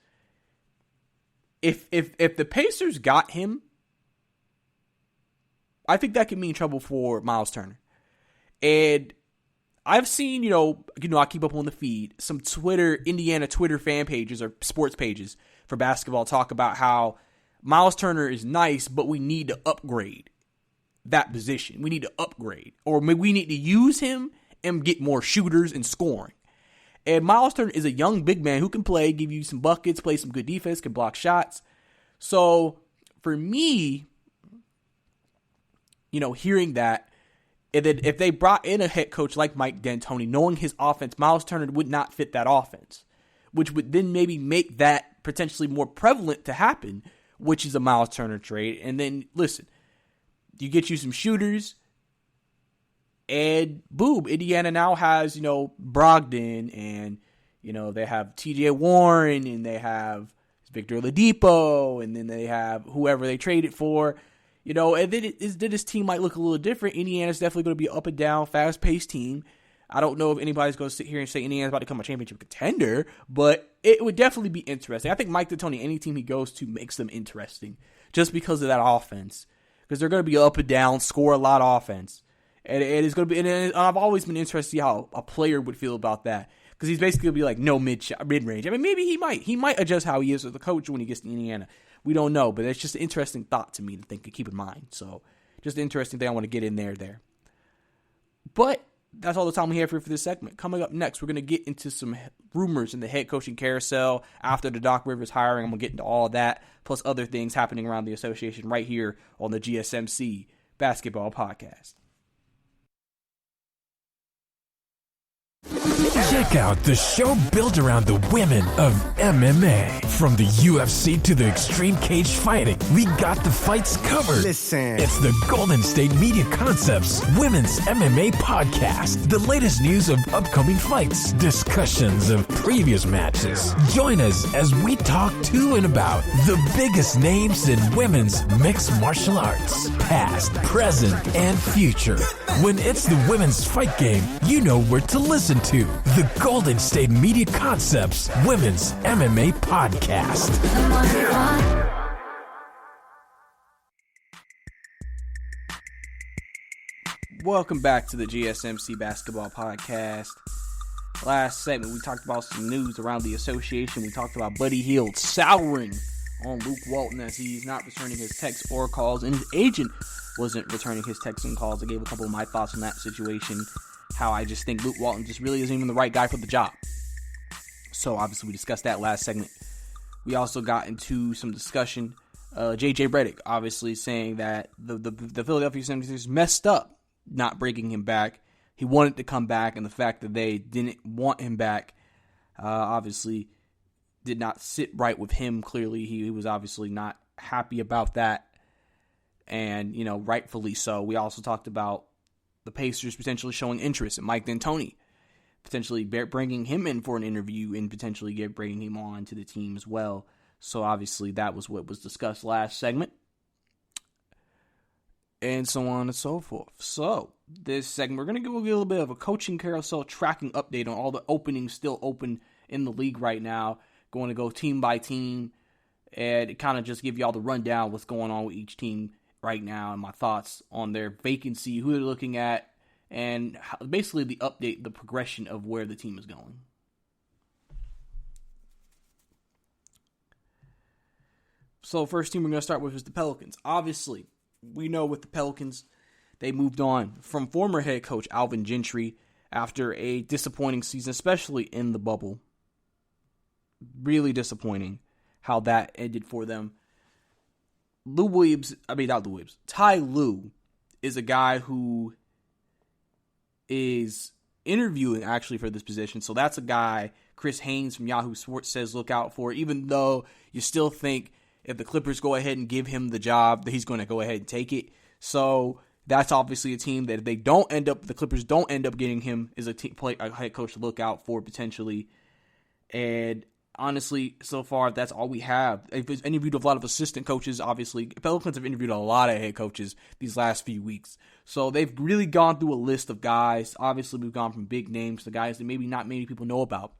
Speaker 2: if the Pacers got him, I think that could mean trouble for Miles Turner. And I've seen, I keep up on the feed, some Indiana Twitter fan pages or sports pages for basketball talk about how Miles Turner is nice, but we need to upgrade that position. We need to upgrade. Or maybe we need to use him and get more shooters and scoring. And Miles Turner is a young big man who can play, give you some buckets, play some good defense, can block shots. So for me, hearing that, and then if they brought in a head coach like Mike D'Antoni, knowing his offense, Miles Turner would not fit that offense, which would then maybe make that potentially more prevalent to happen, which is a Miles Turner trade. And then, listen, you get you some shooters, and boom, Indiana now has, Brogdon, and, they have TJ Warren, and they have Victor Oladipo, and then they have whoever they traded for, and then this team might look a little different. Indiana's definitely going to be an up and down, fast-paced team. I don't know if anybody's going to sit here and say Indiana's about to become a championship contender, but it would definitely be interesting. I think Mike D'Antoni, any team he goes to, makes them interesting just because of that offense. Because they're going to be up and down, score a lot of offense. And it is going to be, and I've always been interested to see how a player would feel about that. Because he's basically going to be like, no mid-range. I mean, maybe he might. He might adjust how he is as a coach when he gets to Indiana. We don't know, but it's just an interesting thought to me to keep in mind. So, just an interesting thing I want to get in there. But that's all the time we have for this segment. Coming up next, we're going to get into some rumors in the head coaching carousel after the Doc Rivers hiring. I'm going to get into all of that, plus other things happening around the association right here on the GSMC Basketball Podcast.
Speaker 1: Check out the show built around the women of MMA. From the UFC to the extreme cage fighting, we got the fights covered.
Speaker 4: Listen.
Speaker 1: It's the Golden State Media Concepts Women's MMA Podcast. The latest news of upcoming fights, discussions of previous matches. Join us as we talk to and about the biggest names in women's mixed martial arts, past, present, and future. When it's the women's fight game, you know where to listen to. The Golden State Media Concepts Women's MMA Podcast.
Speaker 2: Welcome back to the GSMC Basketball Podcast. Last segment, we talked about some news around the association. We talked about Buddy Hield souring on Luke Walton as he's not returning his texts or calls, and his agent wasn't returning his texts and calls. I gave a couple of my thoughts on that situation. How I just think Luke Walton just really isn't even the right guy for the job. So obviously we discussed that last segment. We also got into some discussion. J.J. Redick obviously saying that the Philadelphia 76ers messed up not bringing him back. He wanted to come back, and the fact that they didn't want him back obviously did not sit right with him. Clearly, he was obviously not happy about that, and rightfully so. We also talked about the Pacers potentially showing interest in Mike D'Antoni, potentially bringing him in for an interview and potentially bringing him on to the team as well. So obviously that was what was discussed last segment, and so on and so forth. So this segment, we're going to give a little bit of a coaching carousel tracking update on all the openings still open in the league right now. Going to go team by team and kind of just give you all the rundown what's going on with each team right now and my thoughts on their vacancy, who they're looking at, and basically the update, the progression of where the team is going. So first team we're going to start with is the Pelicans. Obviously, we know with the Pelicans, they moved on from former head coach Alvin Gentry after a disappointing season, especially in the bubble. Really disappointing how that ended for them. Ty Lue is a guy who is interviewing actually for this position. So that's a guy Chris Haynes from Yahoo Sports says look out for, even though you still think if the Clippers go ahead and give him the job, that he's going to go ahead and take it. So that's obviously a team that if the Clippers don't end up getting him, is a head coach to look out for potentially. And honestly, so far, that's all we have. They've interviewed a lot of assistant coaches, obviously. Pelicans have interviewed a lot of head coaches these last few weeks. So they've really gone through a list of guys. Obviously, we've gone from big names to guys that maybe not many people know about.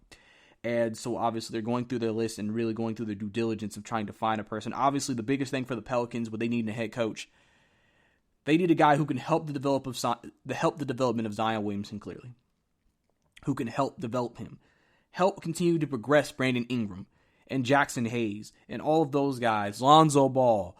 Speaker 2: And so obviously they're going through their list and really going through their due diligence of trying to find a person. Obviously, the biggest thing for the Pelicans, what they need in a head coach, they need a guy who can help the development of Zion Williamson, clearly. Who can help develop him. Help continue to progress Brandon Ingram and Jackson Hayes and all of those guys, Lonzo Ball,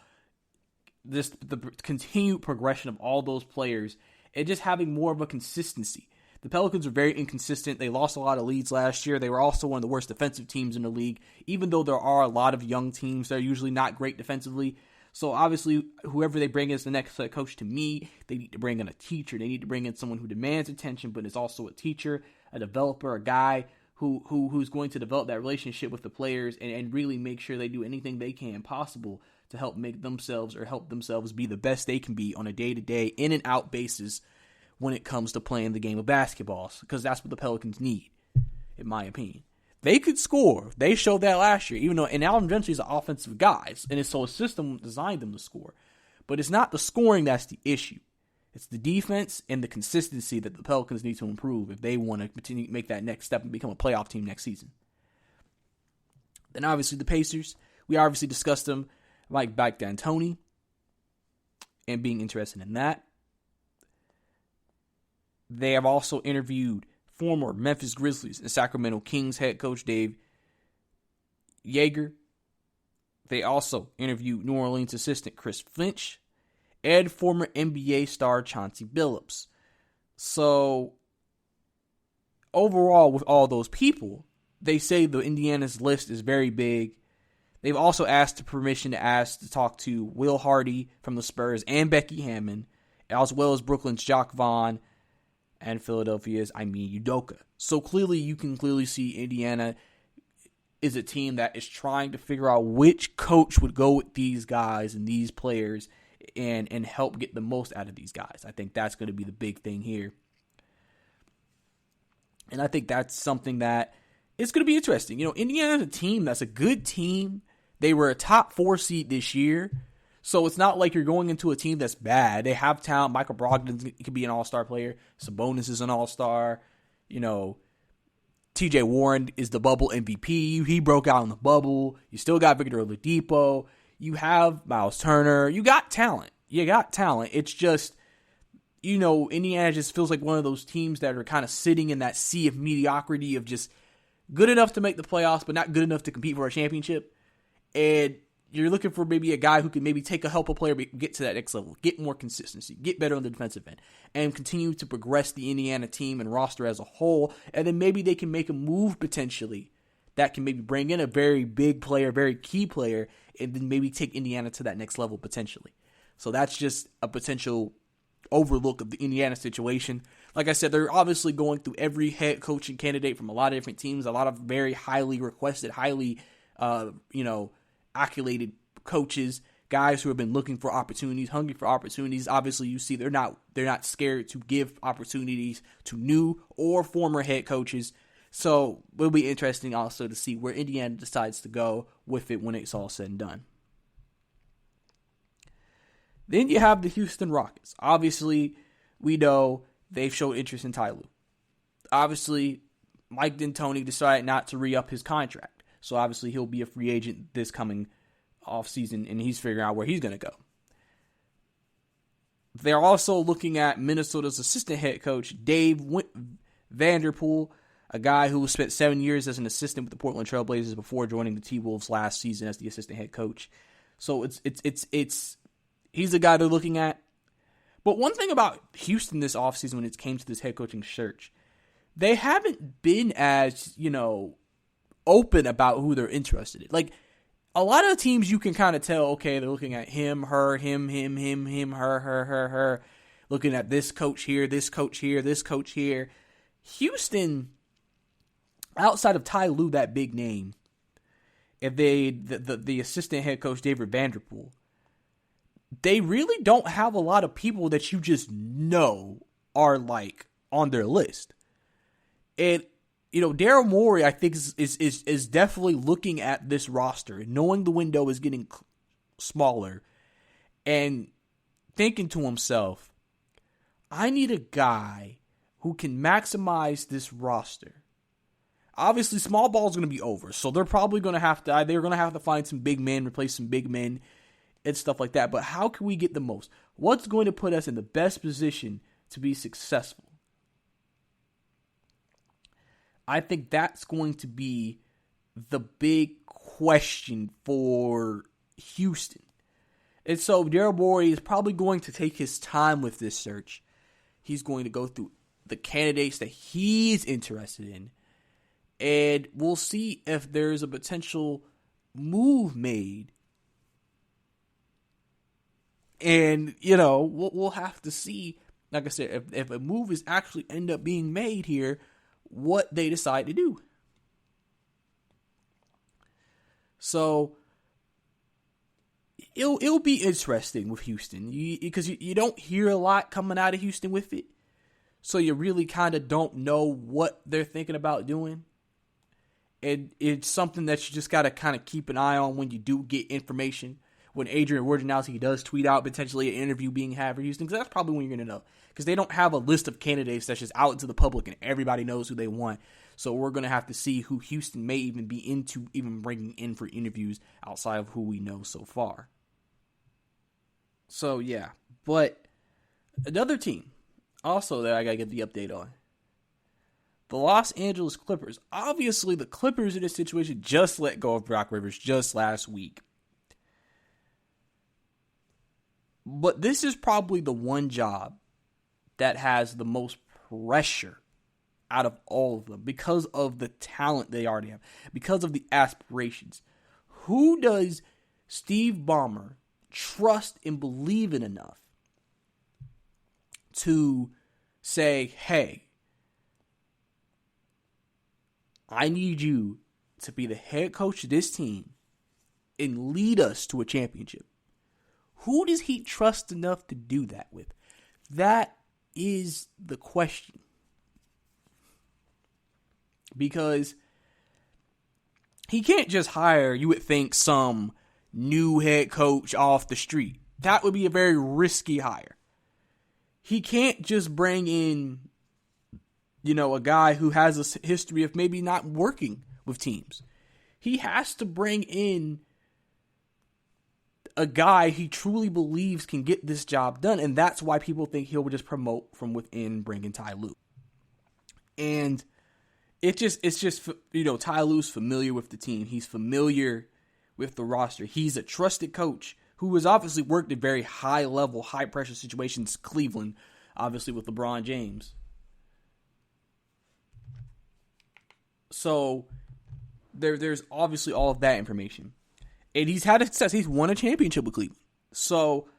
Speaker 2: the continued progression of all those players and just having more of a consistency. The Pelicans are very inconsistent. They lost a lot of leads last year. They were also one of the worst defensive teams in the league. Even though there are a lot of young teams, they're usually not great defensively. So obviously, whoever they bring in as the next head coach, to me, they need to bring in a teacher. They need to bring in someone who demands attention, but is also a teacher, a developer, a guy who's going to develop that relationship with the players and really make sure they do anything they can possible to help make themselves or help themselves be the best they can be on a day-to-day, in and out basis when it comes to playing the game of basketball, because that's what the Pelicans need, in my opinion. They could score. They showed that last year, even though, and Alvin Gentry is an offensive guy, and so a system designed them to score. But it's not the scoring that's the issue. It's the defense and the consistency that the Pelicans need to improve if they want to continue to make that next step and become a playoff team next season. Then obviously the Pacers, we obviously discussed them, like Mike D'Antoni, and being interested in that. They have also interviewed former Memphis Grizzlies and Sacramento Kings head coach Dave Yeager. They also interviewed New Orleans assistant Chris Finch and former NBA star Chauncey Billups. So, overall, with all those people, they say the Indiana's list is very big. They've also asked for permission to talk to Will Hardy from the Spurs and Becky Hammon, as well as Brooklyn's Jacques Vaughn and Philadelphia's Ime Udoka. So you can clearly see Indiana is a team that is trying to figure out which coach would go with these guys and these players and help get the most out of these guys. I think that's going to be the big thing here. And I think that's something that is going to be interesting. Indiana's a team that's a good team. They were a top 4 seed this year. So it's not like you're going into a team that's bad. They have talent. Michael Brogdon could be an all-star player. Sabonis is an all-star. TJ Warren is the bubble MVP. He broke out in the bubble. You still got Victor Oladipo. You have Miles Turner. You got talent. It's just, Indiana just feels like one of those teams that are kind of sitting in that sea of mediocrity of just good enough to make the playoffs, but not good enough to compete for a championship. And you're looking for maybe a guy who can maybe help a player get to that next level, get more consistency, get better on the defensive end, and continue to progress the Indiana team and roster as a whole. And then maybe they can make a move potentially that can maybe bring in a very big player, very key player, and then maybe take Indiana to that next level potentially. So that's just a potential overlook of the Indiana situation. Like I said, they're obviously going through every head coaching candidate from a lot of different teams, a lot of very highly requested, highly, accoladed coaches, guys who have been looking for opportunities, hungry for opportunities. Obviously, you see they're not scared to give opportunities to new or former head coaches. So it'll be interesting also to see where Indiana decides to go with it when it's all said and done. Then you have the Houston Rockets. Obviously, we know they've showed interest in Ty Lue. Obviously, Mike D'Antoni decided not to re-up his contract. So obviously, he'll be a free agent this coming offseason, and he's figuring out where he's going to go. They're also looking at Minnesota's assistant head coach, Dave Vanderpool, a guy who spent 7 years as an assistant with the Portland Trail Blazers before joining the T-Wolves last season as the assistant head coach. So he's a guy they're looking at. But one thing about Houston this offseason when it came to this head coaching search, they haven't been as, open about who they're interested in. Like, a lot of teams you can kind of tell, okay, they're looking at him, her, him, her, looking at this coach here, this coach here, this coach here. Houston, outside of Ty Lue, that big name, if the assistant head coach, David Vanderpool, they really don't have a lot of people that you just know are, like, on their list. And Daryl Morey, I think, is definitely looking at this roster, knowing the window is getting smaller, and thinking to himself, I need a guy who can maximize this roster. Obviously, small ball is going to be over, so they're probably going to have to find some big men, replace some big men, and stuff like that. But how can we get the most? What's going to put us in the best position to be successful? I think that's going to be the big question for Houston. And so Daryl Morey is probably going to take his time with this search. He's going to go through the candidates that he's interested in. And we'll see if there's a potential move made. And, we'll have to see, like I said, if a move is actually end up being made here, what they decide to do. So, it'll be interesting with Houston because you don't hear a lot coming out of Houston with it. So you really kind of don't know what they're thinking about doing. And it's something that you just got to kind of keep an eye on when you do get information. When Adrian Wojnarowski does tweet out potentially an interview being had for Houston, because that's probably when you're going to know. Because they don't have a list of candidates that's just out into the public and everybody knows who they want. So we're going to have to see who Houston may even be into even bringing in for interviews outside of who we know so far. So, yeah. But another team also that I got to get the update on. The Los Angeles Clippers. Obviously, the Clippers in this situation just let go of Doc Rivers just last week. But this is probably the one job that has the most pressure out of all of them because of the talent they already have, because of the aspirations. Who does Steve Ballmer trust and believe in enough to say, hey, I need you to be the head coach of this team and lead us to a championship? Who does he trust enough to do that with? That is the question. Because he can't just hire, you would think, some new head coach off the street. That would be a very risky hire. He can't just bring in, a guy who has a history of maybe not working with teams. He has to bring in a guy he truly believes can get this job done, and that's why people think he'll just promote from within, bring in Ty Lue. And it's just Ty Lue's familiar with the team. He's familiar with the roster. He's a trusted coach who has obviously worked in very high-level, high-pressure situations, Cleveland, obviously with LeBron James. So there's obviously all of that information. And he's had success. He's won a championship with Cleveland. So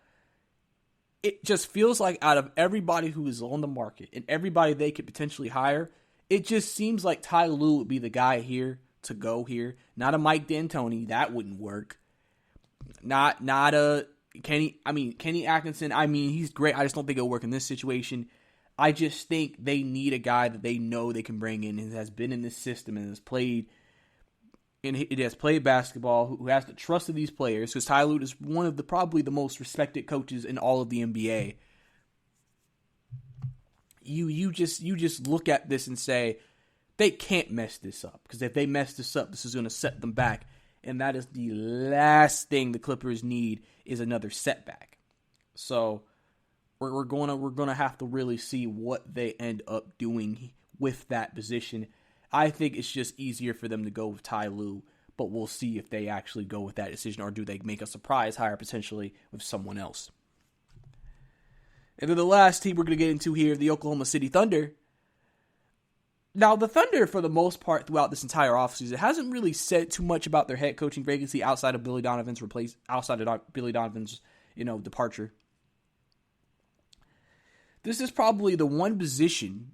Speaker 2: it just feels like out of everybody who is on the market and everybody they could potentially hire, it just seems like Ty Lue would be the guy here to go here. Not a Mike D'Antoni. That wouldn't work. Not a Kenny Atkinson. He's great. I just don't think it'll work in this situation. I just think they need a guy that they know they can bring in and has been in this system and has played basketball, who has the trust of these players, because Ty Lue is one of probably the most respected coaches in all of the NBA. You just look at this and say, they can't mess this up, because if they mess this up, this is going to set them back, and that is the last thing the Clippers need is another setback. So we're gonna have to really see what they end up doing with that position. I think it's just easier for them to go with Ty Lue, but we'll see if they actually go with that decision, or do they make a surprise hire potentially with someone else. And then the last team we're going to get into here, the Oklahoma City Thunder. Now, the Thunder, for the most part, throughout this entire offseason, hasn't really said too much about their head coaching vacancy outside of Billy Donovan's departure. This is probably the one position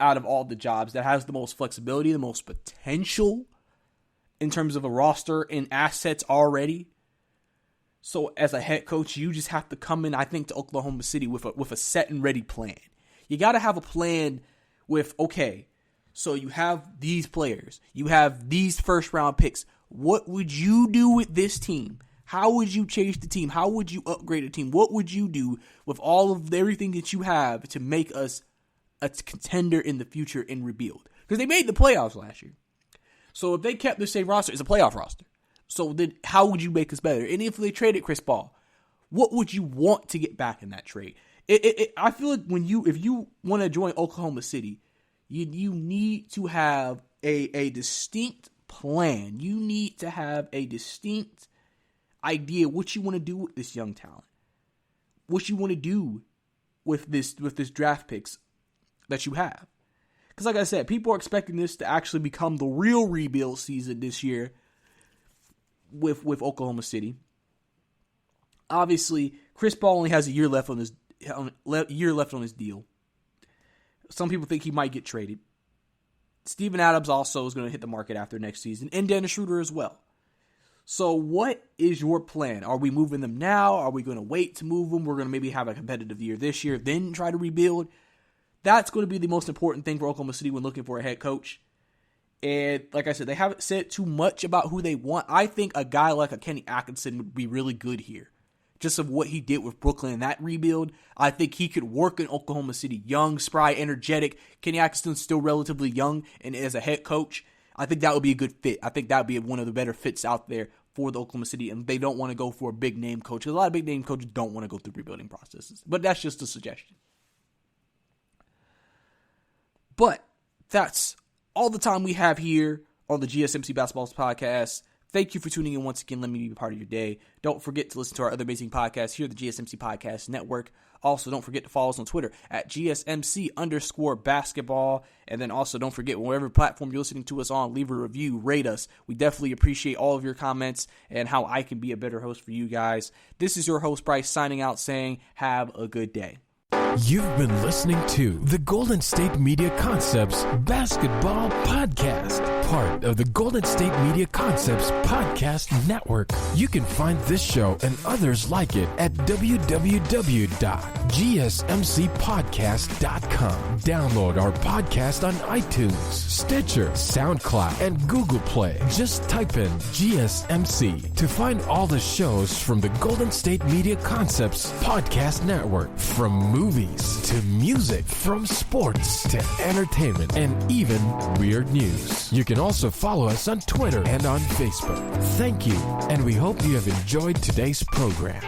Speaker 2: out of all the jobs that has the most flexibility, the most potential in terms of a roster and assets already. So as a head coach, you just have to come in, I think, to Oklahoma City with a set and ready plan. You got to have a plan with, okay, so you have these players, you have these first round picks. What would you do with this team? How would you change the team? How would you upgrade the team? What would you do with all of everything that you have to make us a contender in the future and rebuild? Because they made the playoffs last year. So if they kept the same roster, it's a playoff roster. So then how would you make us better? And if they traded Chris Paul, what would you want to get back in that trade? I feel like if you want to join Oklahoma City, you need to have a distinct plan. You need to have a distinct idea what you want to do with this young talent, what you want to do with this draft picks that you have. Because like I said, people are expecting this to actually become the real rebuild season this year with Oklahoma City. Obviously, Chris Paul only has a year left on his deal. Some people think he might get traded. Steven Adams also is going to hit the market after next season, and Dennis Schroeder as well. So what is your plan? Are we moving them now? Are we going to wait to move them? We're going to maybe have a competitive year this year, then try to rebuild. That's going to be the most important thing for Oklahoma City when looking for a head coach. And like I said, they haven't said too much about who they want. I think a guy like a Kenny Atkinson would be really good here. Just of what he did with Brooklyn in that rebuild, I think he could work in Oklahoma City. Young, spry, energetic. Kenny Atkinson's still relatively young, and as a head coach, I think that would be a good fit. I think that would be one of the better fits out there for the Oklahoma City, and they don't want to go for a big name coach. Because a lot of big name coaches don't want to go through rebuilding processes. But that's just a suggestion. But that's all the time we have here on the GSMC Basketballs Podcast. Thank you for tuning in once again. Let me be a part of your day. Don't forget to listen to our other amazing podcasts here at the GSMC Podcast Network. Also, don't forget to follow us on Twitter at GSMC_basketball. And then also don't forget, whatever platform you're listening to us on, leave a review, rate us. We definitely appreciate all of your comments and how I can be a better host for you guys. This is your host, Brice, signing out saying, have a good day.
Speaker 1: You've been listening to the Golden State Media Concepts Basketball Podcast, part of the Golden State Media Concepts Podcast Network. You can find this show and others like it at www.gsmcpodcast.com. Download our podcast on iTunes, Stitcher, SoundCloud, and Google Play. Just type in GSMC to find all the shows from the Golden State Media Concepts Podcast Network, from movies to music, from sports to entertainment, and even weird news. You can also follow us on Twitter and on Facebook. Thank you, and we hope you have enjoyed today's program.